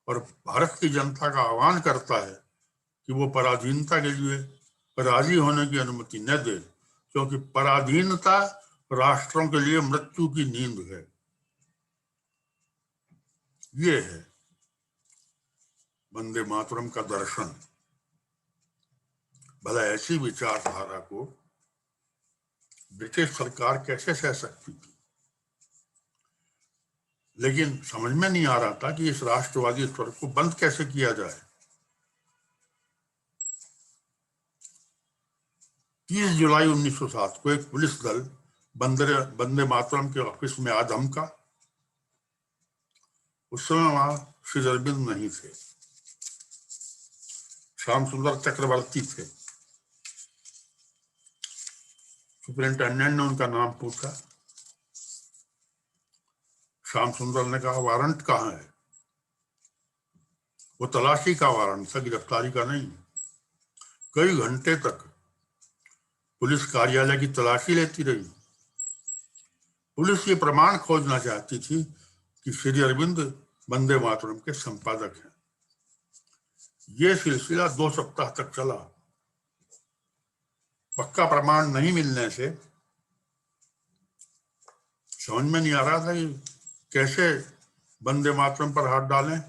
और भारत की जनता का आह्वान करता है कि वो पराधीनता के लिए राजी होने की अनुमति न दे, क्योंकि पराधीनता राष्ट्रों के लिए मृत्यु की नींद है। ये है वंदे मातरम का दर्शन। भला ऐसी विचारधारा को ब्रिटिश सरकार कैसे सह सकती थी, लेकिन समझ में नहीं आ रहा था कि इस राष्ट्रवादी स्वर को बंद कैसे किया जाए। 30 जुलाई 1907 को एक पुलिस दल वंदे मातरम के ऑफिस में आ धमका। उस समय वहां श्री अरविंद नहीं थे, श्याम सुंदर चक्रवर्ती थे। सुपरिंटेंडेंट ने उनका नाम पूछा। श्याम सुंदर ने कहा वारंट कहाँ है। वो तलाशी का वारंट था, गिरफ्तारी का नहीं। कई घंटे तक पुलिस कार्यालय की तलाशी लेती रही। पुलिस ये प्रमाण खोजना चाहती थी कि श्री अरविंद वंदे मातरम के संपादक हैं। ये सिलसिला 2 सप्ताह तक चला। पक्का प्रमाण नहीं मिलने से समझ में नहीं आ रहा था कि कैसे वंदे मातरम पर हाथ डालें।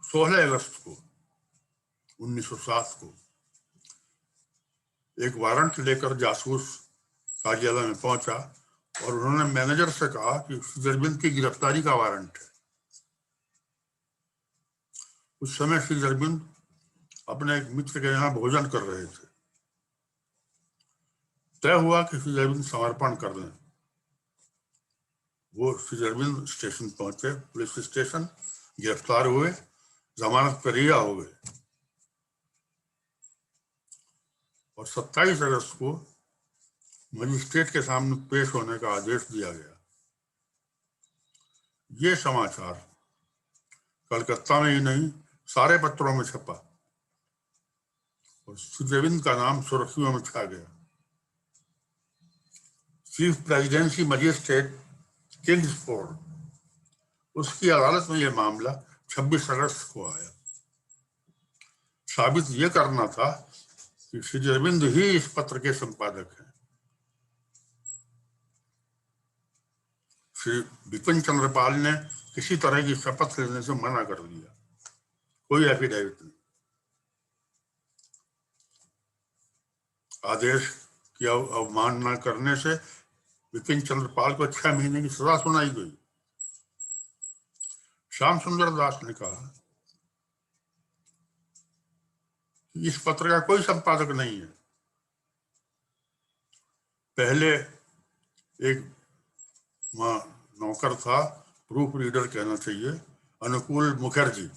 16 अगस्त को 1907 को एक वारंट लेकर जासूस कार्यालय में पहुंचा और उन्होंने मैनेजर से कहा कि श्री अरविंद की गिरफ्तारी का वारंट है। उस समय श्री अरविंद अपने एक मित्र के यहाँ भोजन कर रहे थे। तय हुआ कि श्री अरविंद समर्पण कर दें। वो श्री अरविंद स्टेशन पहुंचे, पुलिस स्टेशन, गिरफ्तार हुए, जमानत पर रिहा हो गए और 27 अगस्त को मजिस्ट्रेट के सामने पेश होने का आदेश दिया गया। ये समाचार कलकत्ता में ही नहीं सारे पत्रों में छपा और श्री अरविंद का नाम सुर्खियों में छा गया। चीफ प्रेसिडेंसी मजिस्ट्रेट किंग्सफोर्ड, उसकी अदालत में यह मामला 26 अगस्त को आया। साबित यह करना था कि श्री अरविंद ही इस पत्र के संपादक हैं। श्री बिपिन चंद्र पाल ने किसी तरह की शपथ लेने से मना कर दिया, कोई एफिडेविट नहीं। आदेश की अवमानना करने से बिपिन चंद्र पाल को 6 महीने की सजा सुनाई गई। श्याम सुंदर दास ने कहा कि इस पत्र का कोई संपादक नहीं है। पहले एक नौकर था, प्रूफ रीडर कहना चाहिए, अनुकूल मुखर्जी,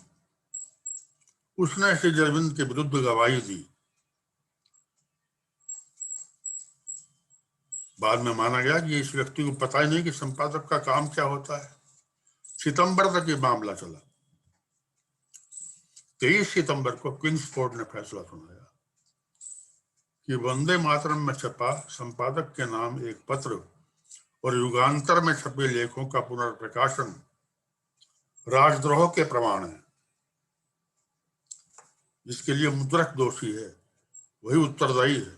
उसने श्री अरविंद के विरुद्ध गवाही दी। बाद में माना गया कि इस व्यक्ति को पता ही नहीं कि संपादक का काम क्या होता है। सितंबर तक ये मामला चला। 23 सितंबर को किंग्सफोर्ड ने फैसला सुनाया कि वंदे मातरम में छपा संपादक के नाम एक पत्र और युगांतर में छपे लेखों का पुनर्प्रकाशन राजद्रोह के प्रमाण है। जिसके लिए मुद्रक दोषी है वही उत्तरदायी है।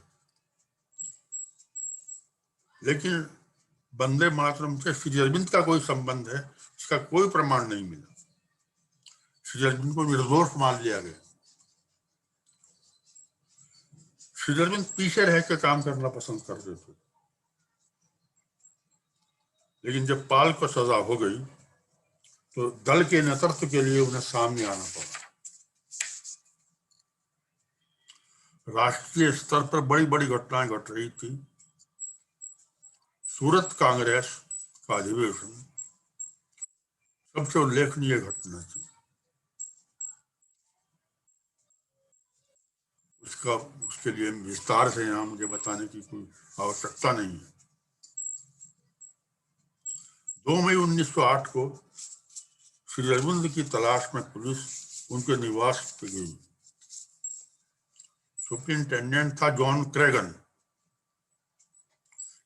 लेकिन वंदे मातरम से श्री अरविंद का कोई संबंध है, इसका कोई प्रमाण नहीं मिला। श्री अरविंद को निर्दोष मान लिया गया। श्री अरविंद पीछे रह के काम करना पसंद करते थे, लेकिन जब पाल को सजा हो गई तो दल के नेतृत्व के लिए उन्हें सामने आना पड़ा। राष्ट्रीय स्तर पर बड़ी बड़ी घटनाएं घट रही थी। सूरत कांग्रेस का अधिवेशन सबसे उल्लेखनीय घटना थी। उसके लिए विस्तार से यहाँ मुझे बताने की कोई आवश्यकता नहीं है। 2 मई 1908 को श्री अरविंद की तलाश में पुलिस उनके निवास पे गई। सुपरिंटेंडेंट था जॉन क्रेगन।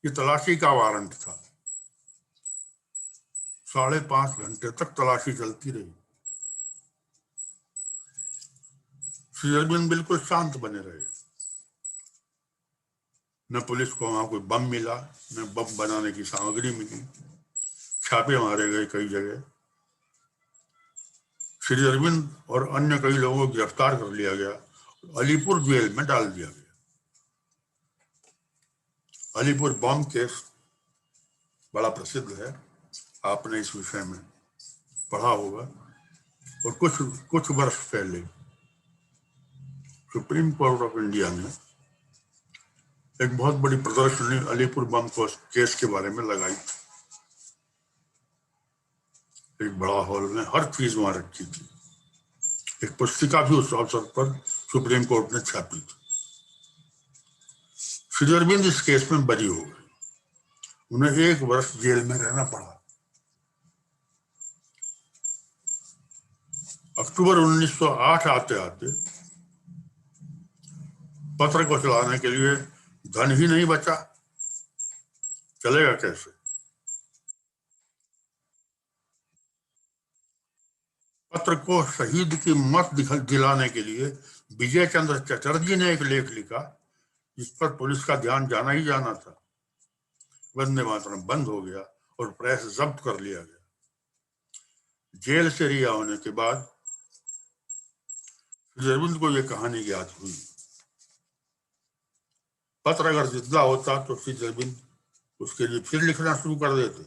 ये तलाशी का वारंट था। 5.5 घंटे तक तलाशी चलती रही। श्री अरविंद बिल्कुल शांत बने रहे। न पुलिस को वहां कोई बम मिला, न बम बनाने की सामग्री मिली। छापे मारे गए कई जगह। श्री अरविंद और अन्य कई लोगों को गिरफ्तार कर लिया गया, अलीपुर जेल में डाल दिया गया। अलीपुर बम केस बड़ा प्रसिद्ध है, आपने इस विषय में पढ़ा होगा। और कुछ वर्ष पहले सुप्रीम कोर्ट ऑफ इंडिया ने एक बहुत बड़ी प्रदर्शनी अलीपुर बम केस के बारे में लगाई थी। एक बड़ा हॉल में हर चीज वहां रखी थी। एक पुस्तिका भी उस अवसर पर सुप्रीम कोर्ट ने छापी थी। श्री अरविंद इस केस में बरी हो गए। उन्हें 1 वर्ष जेल में रहना पड़ा। अक्टूबर 1908 आते आते पत्र को चलाने के लिए धन ही नहीं बचा। चलेगा कैसे? पत्र को शहीद की मत दिलाने के लिए विजय चंद्र चटर्जी ने एक लेख लिखा जिस पर पुलिस का ध्यान जाना ही जाना था। वंदे मातरम बंद हो गया और प्रेस जब्त कर लिया गया। जेल से रिहा होने के बाद श्री अरविंद को यह कहानी याद हुई। पत्र अगर जिंदा होता तो श्री अरविंद उसके लिए फिर लिखना शुरू कर देते।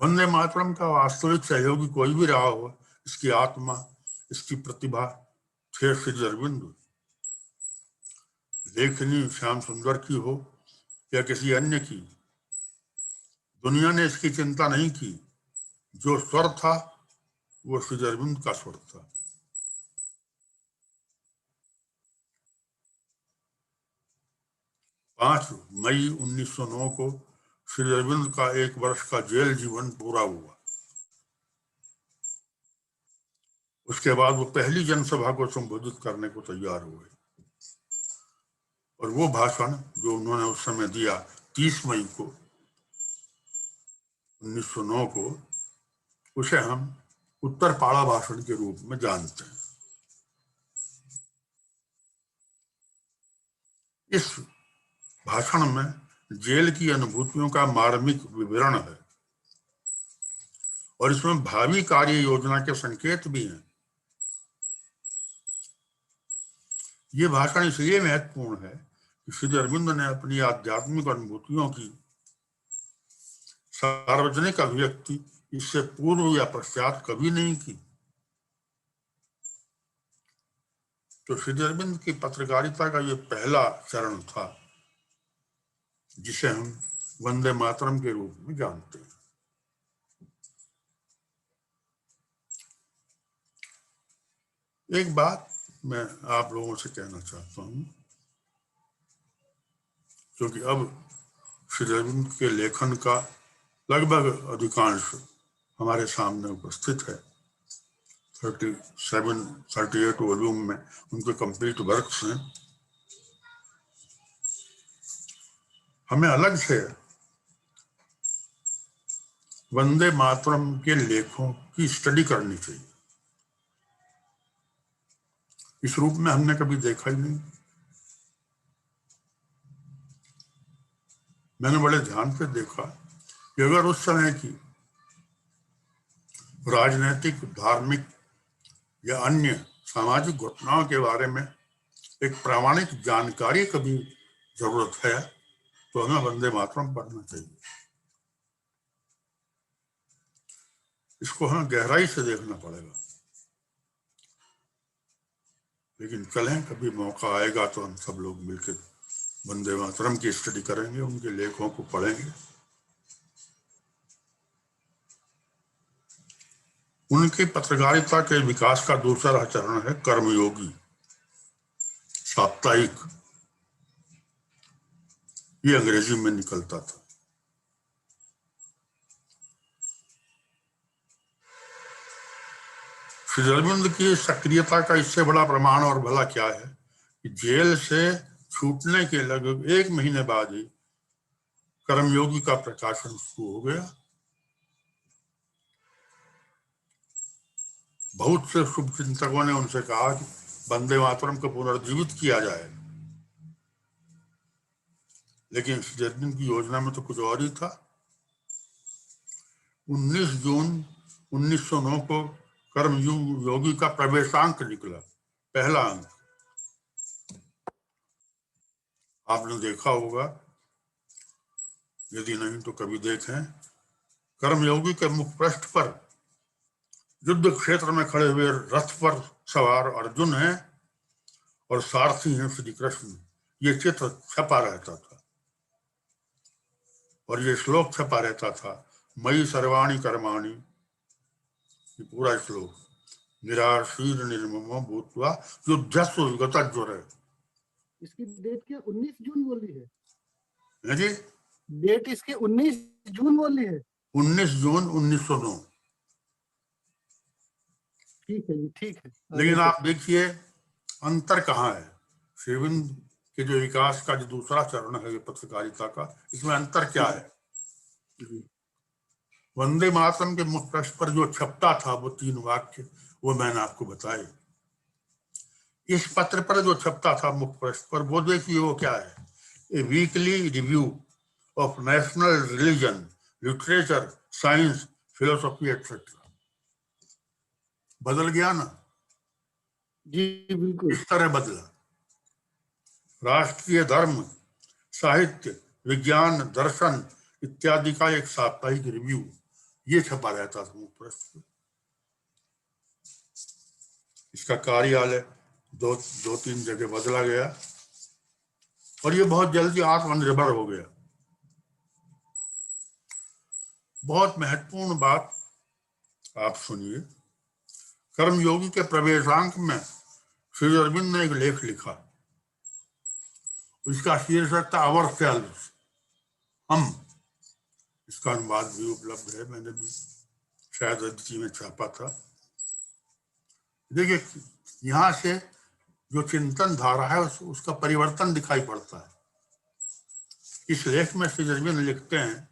वंदे मातरम का वास्तविक सहयोगी कोई भी रहा हो, इसकी आत्मा, इसकी प्रतिभा थे श्री अरविंद। लेखनी श्याम सुंदर की हो या किसी अन्य की, दुनिया ने इसकी चिंता नहीं की। जो स्वर था वो श्री अरविंद का स्वर था। पांच मई 1909 को श्री अरविंद का 1 वर्ष का जेल जीवन पूरा हुआ। उसके बाद वो पहली जनसभा को संबोधित करने को तैयार हुए और वो भाषण जो उन्होंने उस समय दिया 30 मई को 1909 को, उसे हम उत्तरपाड़ा भाषण के रूप में जानते हैं। इस भाषण में जेल की अनुभूतियों का मार्मिक विवरण है और इसमें भावी कार्य योजना के संकेत भी हैं। ये भाषण इसलिए महत्वपूर्ण है कि श्री अरविंद ने अपनी आध्यात्मिक अनुभूतियों की सार्वजनिक अभिव्यक्ति इससे पूर्व या पश्चात कभी नहीं की। तो श्री अरविंद की पत्रकारिता का ये पहला चरण था जिसे हम वंदे मातरम के रूप में जानते हैं। एक बात मैं आप लोगों से कहना चाहता हूं, क्योंकि अब श्री अरविंद के लेखन का लगभग अधिकांश हमारे सामने उपस्थित है। 38 वॉल्यूम में उनके कंप्लीट वर्क्स हैं। हमें अलग से वंदे मातरम के लेखों की स्टडी करनी चाहिए। इस रूप में हमने कभी देखा ही नहीं। मैंने बड़े ध्यान से देखा कि अगर उस समय की राजनीतिक, धार्मिक या अन्य सामाजिक घटनाओं के बारे में एक प्रामाणिक जानकारी कभी जरूरत है तो हमें वंदे मातरम पढ़ना चाहिए। इसको हमें गहराई से देखना पड़ेगा। लेकिन चलें, कभी मौका आएगा तो हम सब लोग मिलकर वंदे मातरम की स्टडी करेंगे, उनके लेखों को पढ़ेंगे। उनकी पत्रकारिता के विकास का दूसरा चरण है कर्मयोगी साप्ताहिक। ये अंग्रेजी में निकलता था। श्री अरविंद की सक्रियता का इससे बड़ा प्रमाण और भला क्या है कि जेल से छूटने के लगभग 1 महीने बाद ही कर्मयोगी का प्रकाशन शुरू हो गया। बहुत से शुभचिंतकों ने उनसे कहा कि वंदे मातरम को पुनर्जीवित किया जाए, लेकिन श्री अरविंद की योजना में तो कुछ और ही था। 19 जून 1909 को कर्मयोगी का प्रवेशांक निकला, पहला अंक। आपने देखा होगा, यदि नहीं तो कभी देखें। कर्मयोगी के मुख पृष्ठ पर युद्ध क्षेत्र में खड़े हुए रथ पर सवार अर्जुन हैं और सारथी हैं श्री कृष्ण। ये चित्र छपा रहता था और ये श्लोक छपा रहता था, मयि सर्वाणि कर्माणि। ये पूरा श्लोक, निराशीर निर्ममो भूत्वा युद्धस्व गतज्वर है। इसकी डेट क्या 19 जून बोली है जी? डेट इसकी 19 जून बोली है। 19 जून 1909। ठीक है जी, ठीक है। लेकिन आप देखिए अंतर कहाँ है। श्री अरविंद के जो विकास का जो दूसरा चरण है ये पत्रकारिता का, इसमें अंतर क्या है? वंदे मातरम के मुख पृष्ठ पर जो छपता था वो 3 वाक्य, वो मैंने आपको बताए। इस पत्र पर जो छपता था मुख पृष्ठ पर, वो देखिए वो क्या है, a weekly review of national religion, literature, science, philosophy etcetera. बदल गया ना जी? बिल्कुल इस तरह बदला। राष्ट्रीय धर्म, साहित्य, विज्ञान, दर्शन इत्यादि का एक साप्ताहिक रिव्यू ये छपा रहता था मुख पृष्ठ पर। इसका कार्यालय 2-3 जगह बदला गया और ये बहुत जल्दी आत्मनिर्भर हो गया। बहुत महत्वपूर्ण बात आप सुनिए। कर्मयोगी के प्रवेशांक में श्री अरविंद ने एक लेख लिखा, इसका शीर्षक था आवर सेल्व्स, हम। इसका अनुवाद भी उपलब्ध है, मैंने भी शायद अदिति में छापा था। देखिए यहाँ से जो चिंतन धारा है उसका परिवर्तन दिखाई पड़ता है। इस लेख में श्री अरविंद लिखते हैं,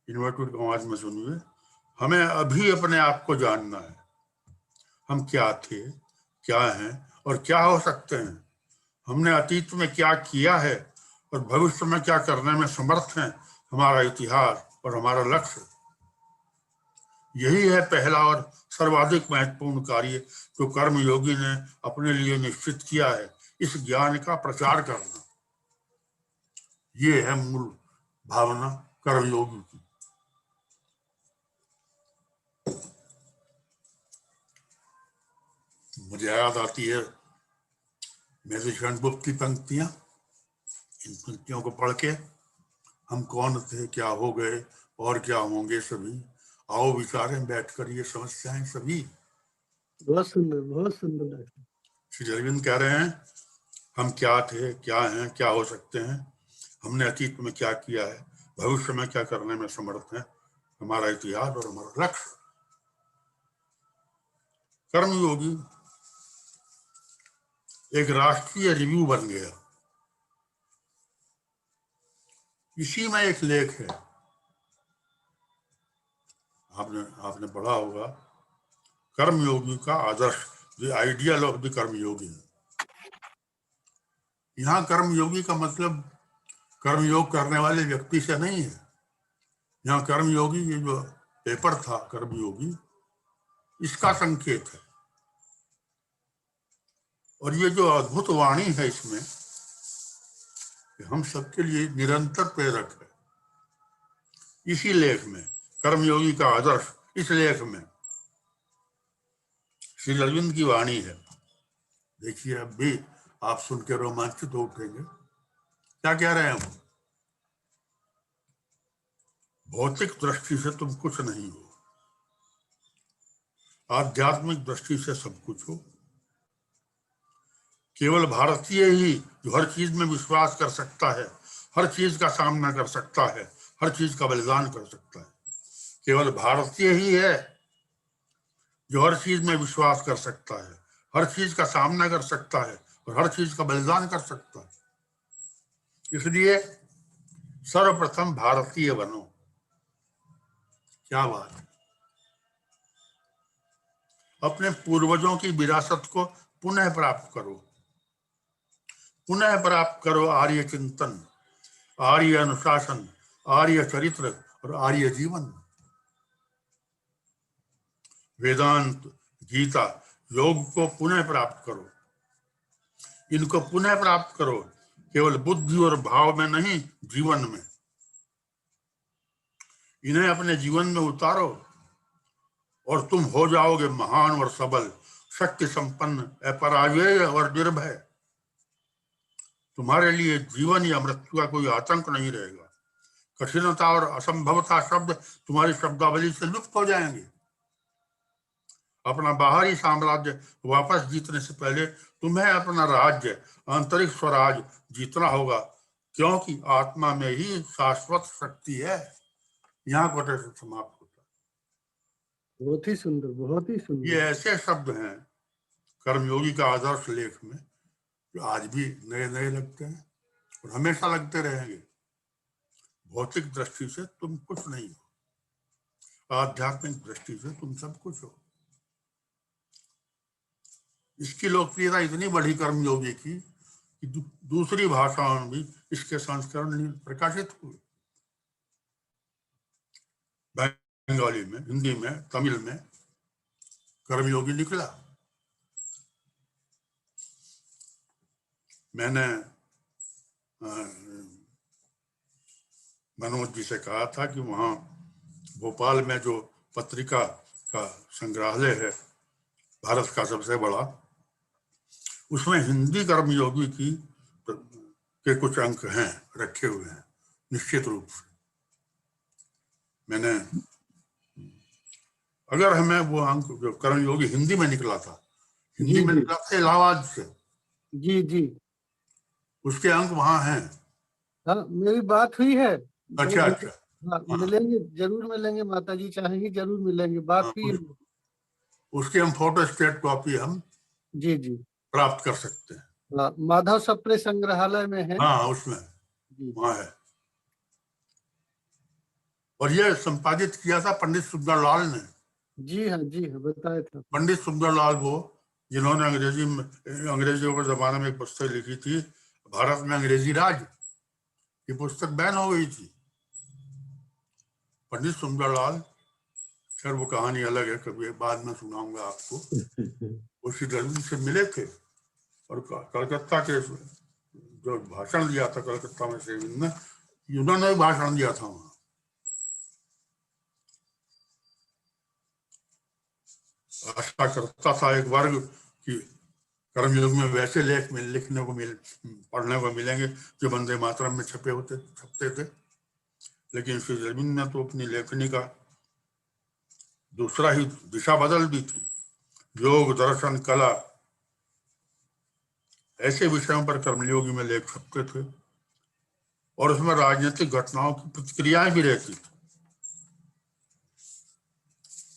इन्वर्टेड कॉमास में सुनिए, हमें अभी अपने आप को जानना है। हम क्या थे, क्या हैं और क्या हो सकते हैं। हमने अतीत में क्या किया है और भविष्य में क्या करने में समर्थ हैं। हमारा इतिहास और हमारा लक्ष्य, यही है पहला और सर्वाधिक महत्वपूर्ण कार्य जो कर्मयोगी ने अपने लिए निश्चित किया है, इस ज्ञान का प्रचार करना। ये है मूल भावना कर्मयोगी की। मुझे याद आती है मेरे षणमुख की पंक्तियां। इन पंक्तियों को पढ़ के हम कौन थे, क्या हो गए और क्या होंगे सभी, आओ विचारें बैठकर ये समस्याएं सभी। बहुत सुंदर, बहुत सुंदर। श्री अरविंद कह रहे हैं हम क्या थे, क्या हैं, क्या हो सकते हैं। हमने अतीत में क्या किया है, भविष्य में क्या करने में समर्थ हैं। हमारा इतिहास और हमारा लक्ष्य। कर्मयोगी एक राष्ट्रीय रिव्यू बन गया। इसी में एक लेख है, आपने पढ़ा होगा, कर्मयोगी का आदर्श, द आइडियल ऑफ द कर्मयोगी। यहाँ कर्मयोगी का मतलब कर्मयोग करने वाले व्यक्ति से नहीं है। यहाँ कर्मयोगी, ये जो पेपर था कर्मयोगी, इसका संकेत है। और ये जो अद्भुत वाणी है इसमें, हम सबके लिए निरंतर प्रेरक है। इसी लेख में कर्मयोगी का आदर्श, इस लेख में श्री अरविंद की वाणी है। देखिए, अब भी आप सुन के रोमांचित हो उठेंगे। क्या कह रहे हैं हम? भौतिक दृष्टि से तुम कुछ नहीं हो, आध्यात्मिक दृष्टि से सब कुछ हो। केवल भारतीय ही जो हर चीज में विश्वास कर सकता है, हर चीज का सामना कर सकता है, हर चीज का बलिदान कर सकता है। केवल भारतीय ही है जो हर चीज में विश्वास कर सकता है, हर चीज का सामना कर सकता है और हर चीज का बलिदान कर सकता है। इसलिए सर्वप्रथम भारतीय बनो। क्या बात है! अपने पूर्वजों की विरासत को पुनः प्राप्त करो, पुनः प्राप्त करो आर्य चिंतन, आर्य अनुशासन, आर्य चरित्र और आर्य जीवन। वेदांत, गीता, योग को पुनः प्राप्त करो। इनको पुनः प्राप्त करो, केवल बुद्धि और भाव में नहीं, जीवन में। इन्हें अपने जीवन में उतारो और तुम हो जाओगे महान और सबल, शक्ति संपन्न, अपराजेय और निर्भय। तुम्हारे लिए जीवन या मृत्यु का कोई आतंक नहीं रहेगा। कठिनता और असंभवता शब्द तुम्हारी शब्दावली से लुप्त हो जाएंगे। अपना बाहरी साम्राज्य वापस जीतने से पहले तुम्हें अपना राज्य, आंतरिक स्वराज जीतना होगा, क्योंकि आत्मा में ही शाश्वत शक्ति है। यहाँ कोटेशन समाप्त होता है। बहुत ही सुंदर, बहुत ही सुंदर। ये ऐसे शब्द हैं कर्मयोगी का आदर्श लेख में जो आज भी नए नए लगते हैं और हमेशा लगते रहेंगे। भौतिक दृष्टि से तुम कुछ नहीं हो, आध्यात्मिक दृष्टि से तुम सब कुछ हो। इसकी लोकप्रियता इतनी बढ़ी कर्मयोगी की कि दूसरी भाषाओं में भी इसके संस्करण प्रकाशित हुए। बंगाली में, हिंदी में, तमिल में कर्मयोगी निकला। मैंने मनोज जी से कहा था कि वहाँ भोपाल में जो पत्रिका का संग्रहालय है, भारत का सबसे बड़ा, उसमें हिंदी कर्मयोगी के कुछ अंक हैं, रखे हुए हैं निश्चित रूप से। मैंने, अगर हमें वो अंक जो कर्मयोगी हिंदी में निकला था, हिंदी में निकला था इलाहाबाद से, जी जी, उसके अंक वहाँ हैं। हाँ, मेरी बात हुई है। अच्छा अच्छा, हाँ, मिलेंगे, जरूर मिलेंगे, माता जी चाहेंगी जरूर मिलेंगे, बात हुई है। उसकी हम फोटो स्टेट कॉपी हम जी जी प्राप्त कर सकते हैं। हाँ, माधव सप्रे संग्रहालय में है। हाँ, उसमें वहाँ है। और ये संपादित किया था पंडित सुंदरलाल ने। जी हाँ, बताया था पंडित सुंदरलाल, वो जिन्होंने अंग्रेजों के जमाने में एक पुस्तक लिखी थी, भारत में अंग्रेजी राज। ये पुस्तक बैन हो गई थी। पंडित सुंदरलाल, खैर वो कहानी अलग है, कभी बाद में सुनाऊंगा आपको। उसी अरविंद से मिले थे और कलकत्ता के जो भाषण दिया था कलकत्ता में से अरविंद ने, उन्होंने भाषण दिया था वहाँ। आशा करता था एक वर्ग कि कर्मयोग में वैसे लेख में लिखने को पढ़ने को मिलेंगे जो वंदे मातरम में छपते थे, लेकिन श्री अरविंद ने तो अपनी लेखनी का दूसरा ही दिशा बदल दी थी। योग, दर्शन, कला, ऐसे विषयों पर कर्मयोगी में लेख छपते थे और उसमें राजनीतिक घटनाओं की प्रतिक्रियाएं भी रहती थी।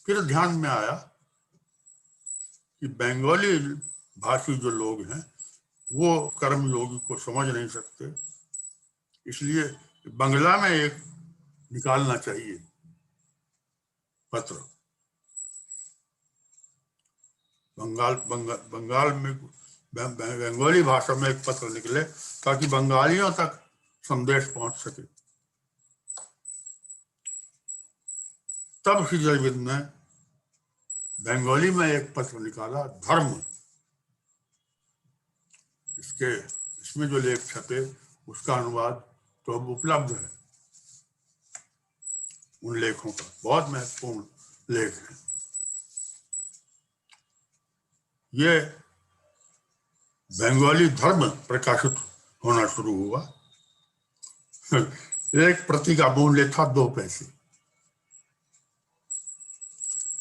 फिर ध्यान में आया कि बंगाली भाषी जो लोग हैं वो कर्मयोगी को समझ नहीं सकते, इसलिए बंगला में एक निकालना चाहिए पत्र। बंगाल में बंगाली भाषा में एक पत्र निकले ताकि बंगालियों तक संदेश पहुंच सके। तब श्री अरविंद ने बंगाली में एक पत्र निकाला, धर्म। इसमें जो लेख छपे उसका अनुवाद तो अब उपलब्ध है। उन लेखों का बहुत महत्वपूर्ण लेख है। ये बंगाली धर्म प्रकाशित होना शुरू हुआ। एक प्रति का मूल्य था 2 पैसे।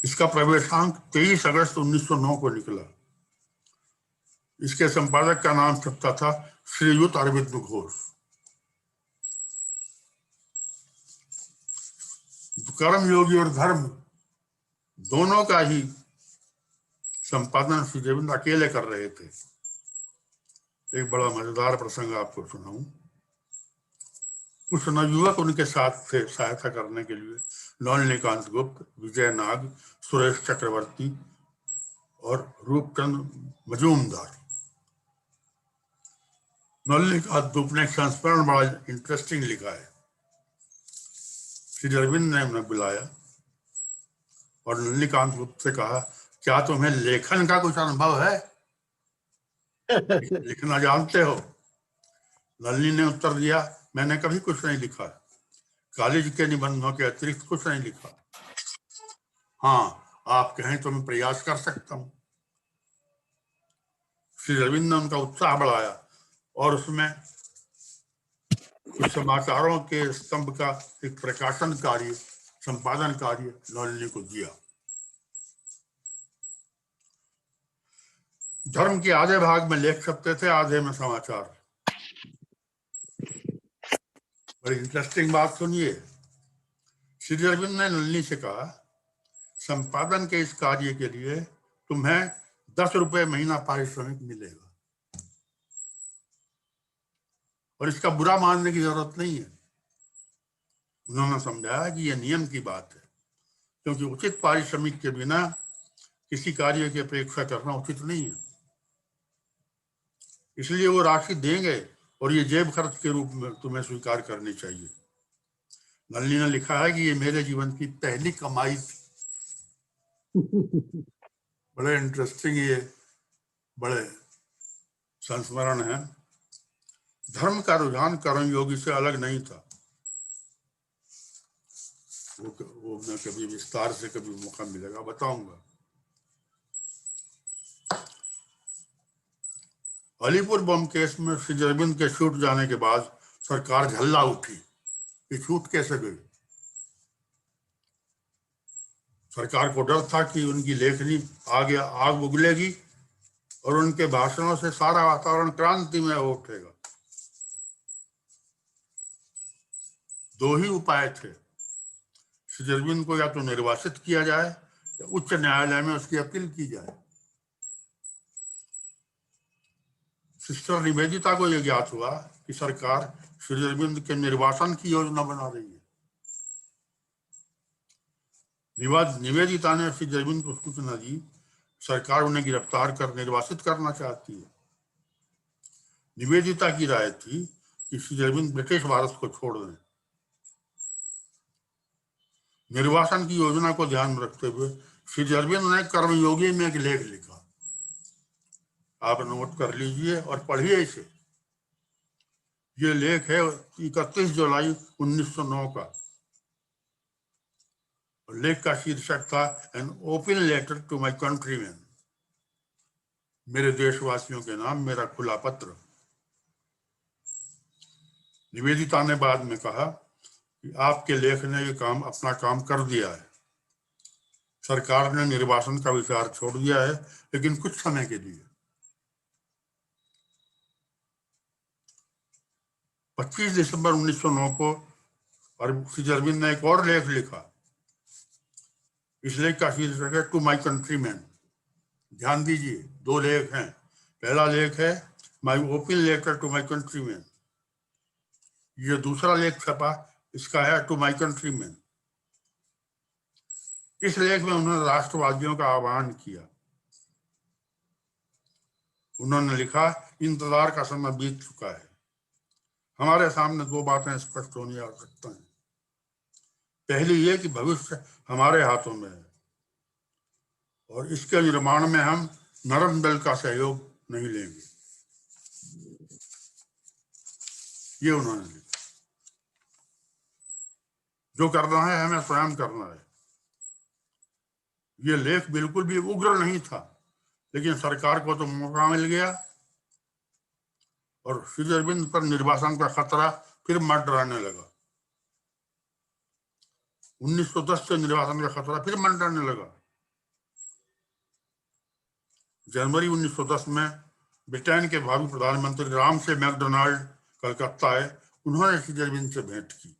इसका प्रवेशांक 23 अगस्त 1909 को निकला। इसके संपादक का नाम छपता था श्रीयुत अरविंद घोष। कर्मयोगी और धर्म दोनों का ही संपादन श्री अरविंद अकेले कर रहे थे। एक बड़ा मजेदार प्रसंग आपको सुनाऊं। कुछ नवयुवक उनके साथ थे सहायता करने के लिए, नलिनीकांत गुप्त, विजय नाग, सुरेश चक्रवर्ती और रूपचंद मजूमदार। नलिनीकांत गुप्त ने एक संस्मरण बड़ा इंटरेस्टिंग लिखा है। श्री अरविंद ने उन्हें बुलाया और नलिनीकांत गुप्त से कहा, क्या तुम्हें लेखन का कुछ अनुभव है? लिखना जानते हो? नलिनी ने उत्तर दिया, मैंने कभी कुछ नहीं लिखा, कॉलेज के निबंधों के अतिरिक्त कुछ नहीं लिखा। हाँ, आप कहें तो मैं प्रयास कर सकता हूं। श्री अरविंद ने उनका उत्साह बढ़ाया और उसमें कुछ समाचारों के स्तंभ का एक प्रकाशन कार्य, संपादन कार्य नलिनी को दिया। धर्म के आधे भाग में लेख छपते थे, आधे में समाचार। बड़ी इंटरेस्टिंग बात सुनिए। श्री अरविंद ने नलिनी से कहा, संपादन के इस कार्य के लिए तुम्हें 10 रुपए महीना पारिश्रमिक मिलेगा और इसका बुरा मानने की जरूरत नहीं है। उन्होंने समझाया कि यह नियम की बात है, क्योंकि उचित पारिश्रमिक के बिना किसी कार्य की अपेक्षा करना उचित नहीं है। इसलिए वो राशि देंगे और ये जेब खर्च के रूप में तुम्हें स्वीकार करनी चाहिए। नलिनी ने लिखा है कि ये मेरे जीवन की पहली कमाई थी। बड़े इंटरेस्टिंग ये बड़े संस्मरण है। धर्म का रुझान कर्मयोगी से अलग नहीं था। वो मैं कभी विस्तार से कभी मौका मिलेगा बताऊंगा। अलीपुर बम केस में श्री अरविंद के छूट जाने के बाद सरकार झल्ला उठी कि छूट कैसे गई। सरकार को डर था कि उनकी लेखनी आगे आग उगलेगी और उनके भाषणों से सारा वातावरण क्रांति में हो उठेगा। 2 ही उपाय थे, श्री अरविंद को या तो निर्वासित किया जाए या उच्च न्यायालय में उसकी अपील की जाए। सिस्टर निवेदिता को यह ज्ञात हुआ कि सरकार श्री अरविंद के निर्वासन की योजना बना रही है। निवेदिता ने श्री अरविंद को सूचना दी, सरकार उन्हें गिरफ्तार कर निर्वासित करना चाहती है। निवेदिता की राय थी कि श्री अरविंद ब्रिटिश भारत को छोड़ दें। निर्वासन की योजना को ध्यान में रखते हुए श्री अरविंद ने कर्मयोगी में एक लेख लिखा। आप नोट कर लीजिए और पढ़िए इसे। ये लेख है 31 जुलाई 1909 का। लेख का शीर्षक था an open letter to my countryman. मेरे देशवासियों के नाम मेरा खुला पत्र। निवेदिता ने बाद में कहा कि आपके लेख ने ये काम अपना काम कर दिया है। सरकार ने निर्वासन का विचार छोड़ दिया है, लेकिन कुछ समय के लिए। 25 दिसंबर 1909 को श्री अरविंद ने एक और लेख लिखा। इस लेख का शीर्षक है टू माय कंट्रीमैन। ध्यान दीजिए, 2 लेख हैं। पहला लेख है my open letter to my countryman. ये दूसरा लेख छपा, इसका है टू माई कंट्रीमैन। इस लेख में उन्होंने राष्ट्रवादियों का आह्वान किया। उन्होंने लिखा, इंतजार का समय बीत चुका है। हमारे सामने 2 बातें स्पष्ट होनी आवश्यकता है। पहली ये कि भविष्य हमारे हाथों में है और इसके निर्माण में हम नरम दल का सहयोग नहीं लेंगे। ये उन्होंने लिखा। जो करना है हमें स्वयं करना है। ये लेख बिल्कुल भी उग्र नहीं था, लेकिन सरकार को तो मौका मिल गया और श्री अरविंद पर निर्वासन का खतरा फिर मंडराने लगा। 1910 से निर्वासन का खतरा फिर मंडराने लगा। जनवरी 1910 में ब्रिटेन के भावी प्रधानमंत्री रामसे मैकडोनाल्ड कलकत्ता आए। उन्होंने श्री अरविंद से भेंट की।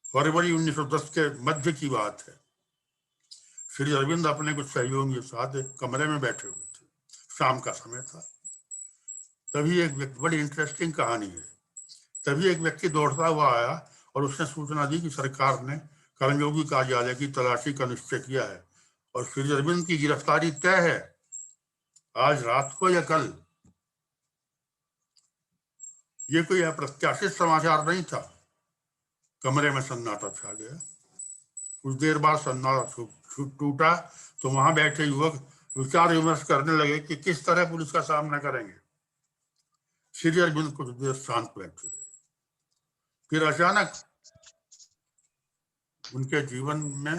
फरवरी 1910 के मध्य की बात है। श्री अरविंद अपने कुछ सहयोगियों के साथ एक कमरे में बैठे हुए थे। शाम का समय था। तभी एक व्यक्ति, बड़ी इंटरेस्टिंग कहानी है, तभी एक व्यक्ति दौड़ता हुआ आया और उसने सूचना दी कि सरकार ने कर्मयोगी कार्यालय की तलाशी का निश्चय किया है और श्री अरविंद की गिरफ्तारी तय है, आज रात को या कल। ये कोई अप्रत्याशित समाचार नहीं था। कमरे में सन्नाटा छा गया। कुछ देर बाद सन्नाटा टूटा तो वहां बैठे युवक विचार विमर्श करने लगे कि किस तरह पुलिस का सामना करेंगे। श्री अरविंद कुछ देर शांत बैठे रहे। फिर अचानक उनके जीवन में,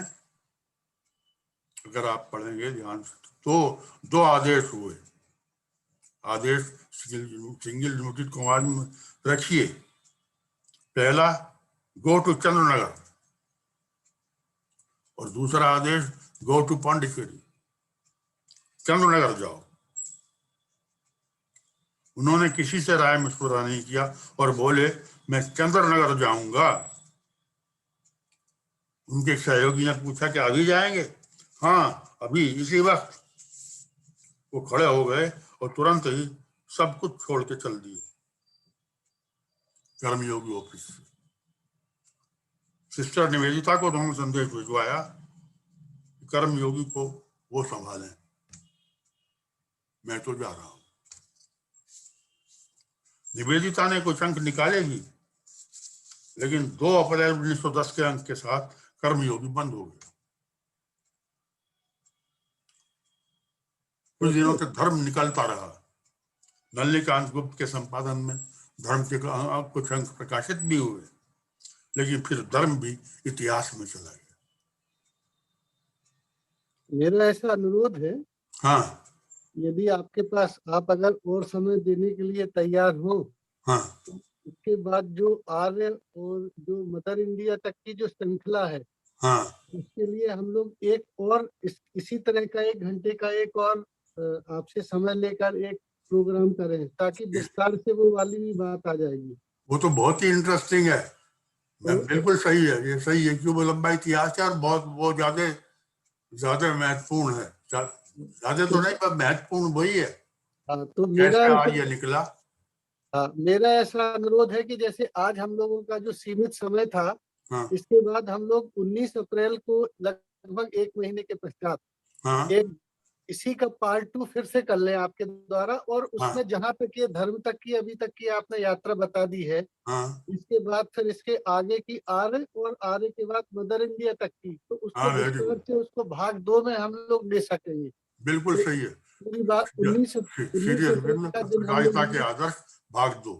अगर आप पढ़ेंगे ध्यान से, तो 2 आदेश हुए। आदेश सिंगल लिमिटेड कमांड में रखिए। पहला, गो टू चंद्रनगर, और दूसरा आदेश, गो टू पांडिचेरी। चंद्रनगर जाओ। उन्होंने किसी से राय मशवरा नहीं किया और बोले, मैं चंद्रनगर जाऊंगा। उनके सहयोगी ने पूछा कि अभी जाएंगे? हाँ, अभी, इसी वक्त। वो खड़े हो गए और तुरंत ही सब कुछ छोड़ के चल दिए कर्मयोगी ऑफिस से। सिस्टर निवेदिता को उन्होंने संदेश भिजवाया, कर्मयोगी को वो संभालें, मैं तो जा रहा हूं। निवेदिता ने कुछ अंक निकाले भी, लेकिन 2 अप्रैल 1910 के अंक के साथ कर्मयोगी बंद हो गया। कुछ दिनों तक धर्म निकलता रहा। नलिनीकांत गुप्त के संपादन में धर्म के कुछ अंक प्रकाशित भी हुए, लेकिन फिर धर्म भी इतिहास में चला गया। मेरा ऐसा अनुरोध है, हाँ, यदि आपके पास, आप अगर और समय देने के लिए तैयार हो, हाँ, तो उसके बाद जो आर्य और जो मदर इंडिया तक की जो श्रृंखला है, हाँ, उसके लिए हम लोग एक और इसी तरह का 1 घंटे का एक और आपसे समय लेकर एक प्रोग्राम करें, ताकि विस्तार से वो वाली भी बात आ जाएगी। वो तो बहुत ही इंटरेस्टिंग है। तो बिल्कुल सही है, ये सही है, क्यों वो लंबा इतिहास है और बहुत वो ज्यादा महत्वपूर्ण है। ज्यादा तो नहीं, पर महत्वपूर्ण वही है। हाँ, तो कैसे आज ये निकला। मेरा ऐसा अनुरोध है कि जैसे आज हम लोगों का जो सीमित समय था, हाँ, इसके बाद हम लोग 19 अप्रैल को लगभग 1 महीने के पश्चात हाँ, एक इसी का पार्ट 2 फिर से कर लें आपके द्वारा, और उसमें हाँ, जहां तक ये धर्म तक की अभी तक की आपने यात्रा बता दी है, हाँ, इसके बाद फिर इसके आगे की आर्य और आर्य के बाद मदर इंडिया तक की, तो उसको हाँ, वेरी विस्तार गुड, से उसको भाग 2 में हम लोग ले सकेंगे। बिल्कुल तो सही है। पूरी बात 19 श्री अप्रैल अरविंद का दिन हम पत्रकारिता के लोग आदर्श भाग 2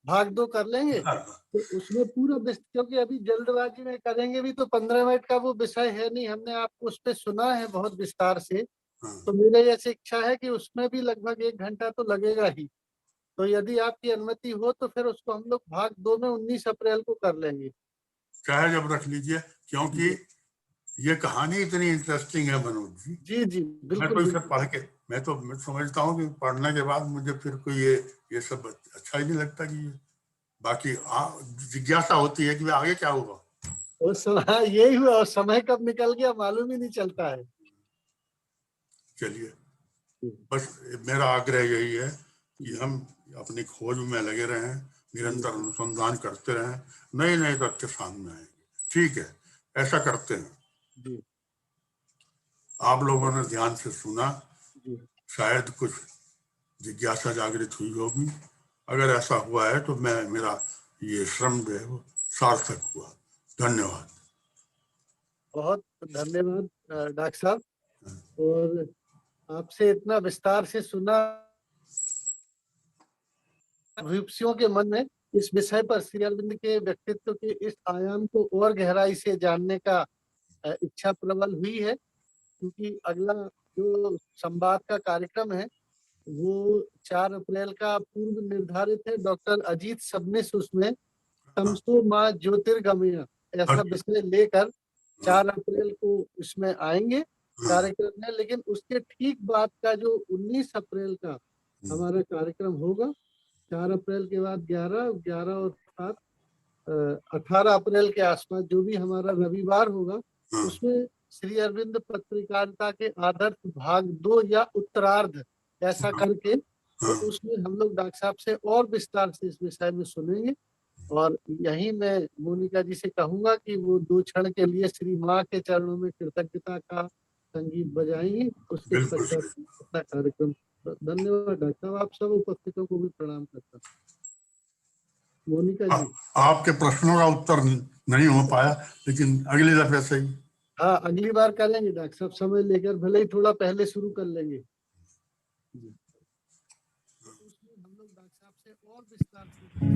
भाग 2 कर लेंगे। हाँ, तो उसमें पूरा क्योंकि अभी जल्दबाजी में करेंगे भी तो 15 मिनट का वो विषय है नहीं, हमने आपको उस पर सुना है बहुत विस्तार से। हाँ, तो मेरी ऐसी इच्छा है कि उसमें भी लगभग 1 घंटा तो लगेगा ही। तो यदि आपकी अनुमति हो तो फिर उसको हम लोग भाग 2 में 19 अप्रैल को कर लेंगे। चाहे जब रख लीजिए, क्योंकि जी ये कहानी इतनी इंटरेस्टिंग है मनोज जी। जी जी, मैं बिल्कुल तो इसे बिल्कुल। पढ़ के, मैं समझता हूँ कि पढ़ने के बाद मुझे फिर कोई ये सब अच्छा ही नहीं लगता कि बाकी जिज्ञासा होती है कि आगे क्या होगा। और समय यही हुआ, और समय कब निकल गया मालूम ही नहीं चलता है। चलिए, बस मेरा आग्रह यही है कि हम अपनी खोज में लगे रहें, निरंतर अनुसंधान करते रहें, नए नए तथ्य सामने आएंगे। ठीक है, ऐसा करते हैं। आप लोगों ने ध्यान से सुना, शायद कुछ जिज्ञासा जागृत हुई होगी। अगर ऐसा हुआ है तो मेरा ये श्रम जो है वो सार्थक हुआ। धन्यवाद। बहुत धन्यवाद डॉक्टर साहब, और आपसे इतना विस्तार से सुना। अभियुक्तियों के मन में इस विषय पर श्री अरविंद के व्यक्तित्व के इस आयाम को और गहराई से जानने का इच्छा प्रबल हुई है, क्योंकि अगला जो संवाद का कार्यक्रम है वो 4 अप्रैल का पूर्व निर्धारित है। डॉक्टर अजीत सबनिस उसमें तमसो मां ज्योतिर्गमय ऐसा विषय लेकर 4 अप्रैल को इसमें आएंगे कार्यक्रम में। लेकिन उसके ठीक बाद का जो 19 अप्रैल का हमारा कार्यक्रम होगा, 4 अप्रैल के बाद 11 और 7 18 अप्रैल के आसपास जो भी हमारा रविवार होगा, उसमें श्री अरविंद पत्रकारिता के आदर्श भाग 2 या उत्तरार्ध ऐसा करके, तो उसमें हम लोग डॉक्टर साहब से और विस्तार से इस विषय में सुनेंगे। और यही मैं मोनिका जी से कहूंगा कि वो 2 क्षण के लिए श्री माँ के चरणों में कृतज्ञता का संगीत बजाएंगे, उसके पश्चात अपना कार्यक्रम। धन्यवाद डॉक्टर साहब, आप सब उपस्थितों को भी प्रणाम करता हूँ। मोनिका जी, आपके प्रश्नों का उत्तर नहीं हो पाया, लेकिन अगली दफे से ही। हाँ, अगली बार करेंगे डॉक्टर साहब, समय लेकर, भले ही थोड़ा पहले शुरू कर लेंगे। उसमें हम लोग डॉक्टर साहब से और विस्तार से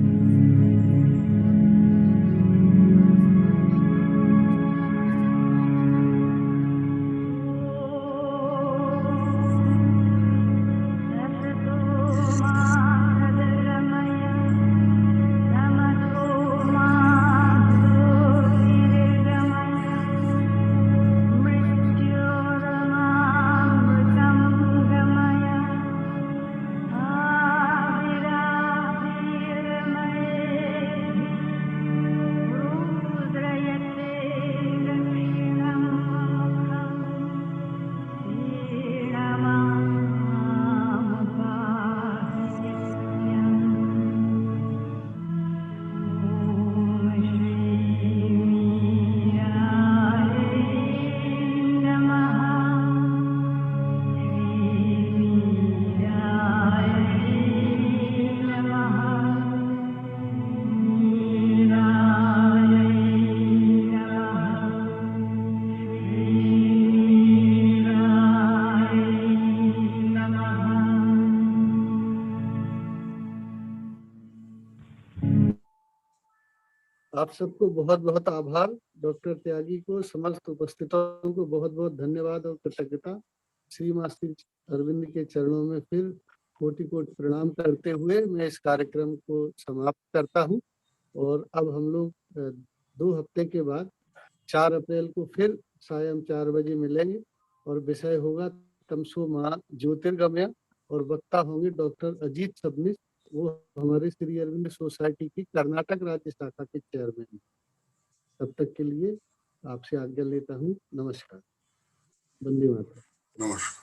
आप सबको बहुत बहुत आभार। डॉक्टर त्यागी को, समस्त उपस्थितों को बहुत बहुत धन्यवाद और कृतज्ञता। श्री मां श्री अरविंद के चरणों में फिर कोटि कोटि प्रणाम करते हुए मैं इस कार्यक्रम को समाप्त करता हूँ। और अब हम लोग 2 हफ्ते के बाद 4 अप्रैल को फिर सायं 4 बजे मिलेंगे, और विषय होगा तमसो मां ज्योतिर्गमय, और वक्ता होंगे डॉक्टर अजीत सबनिस, वो हमारे श्री अरविंद सोसाइटी की कर्नाटक राज्य शाखा के चेयरमैन। तब तक के लिए आपसे आज्ञा लेता हूँ। नमस्कार। वंदे मातरम। नमस्कार।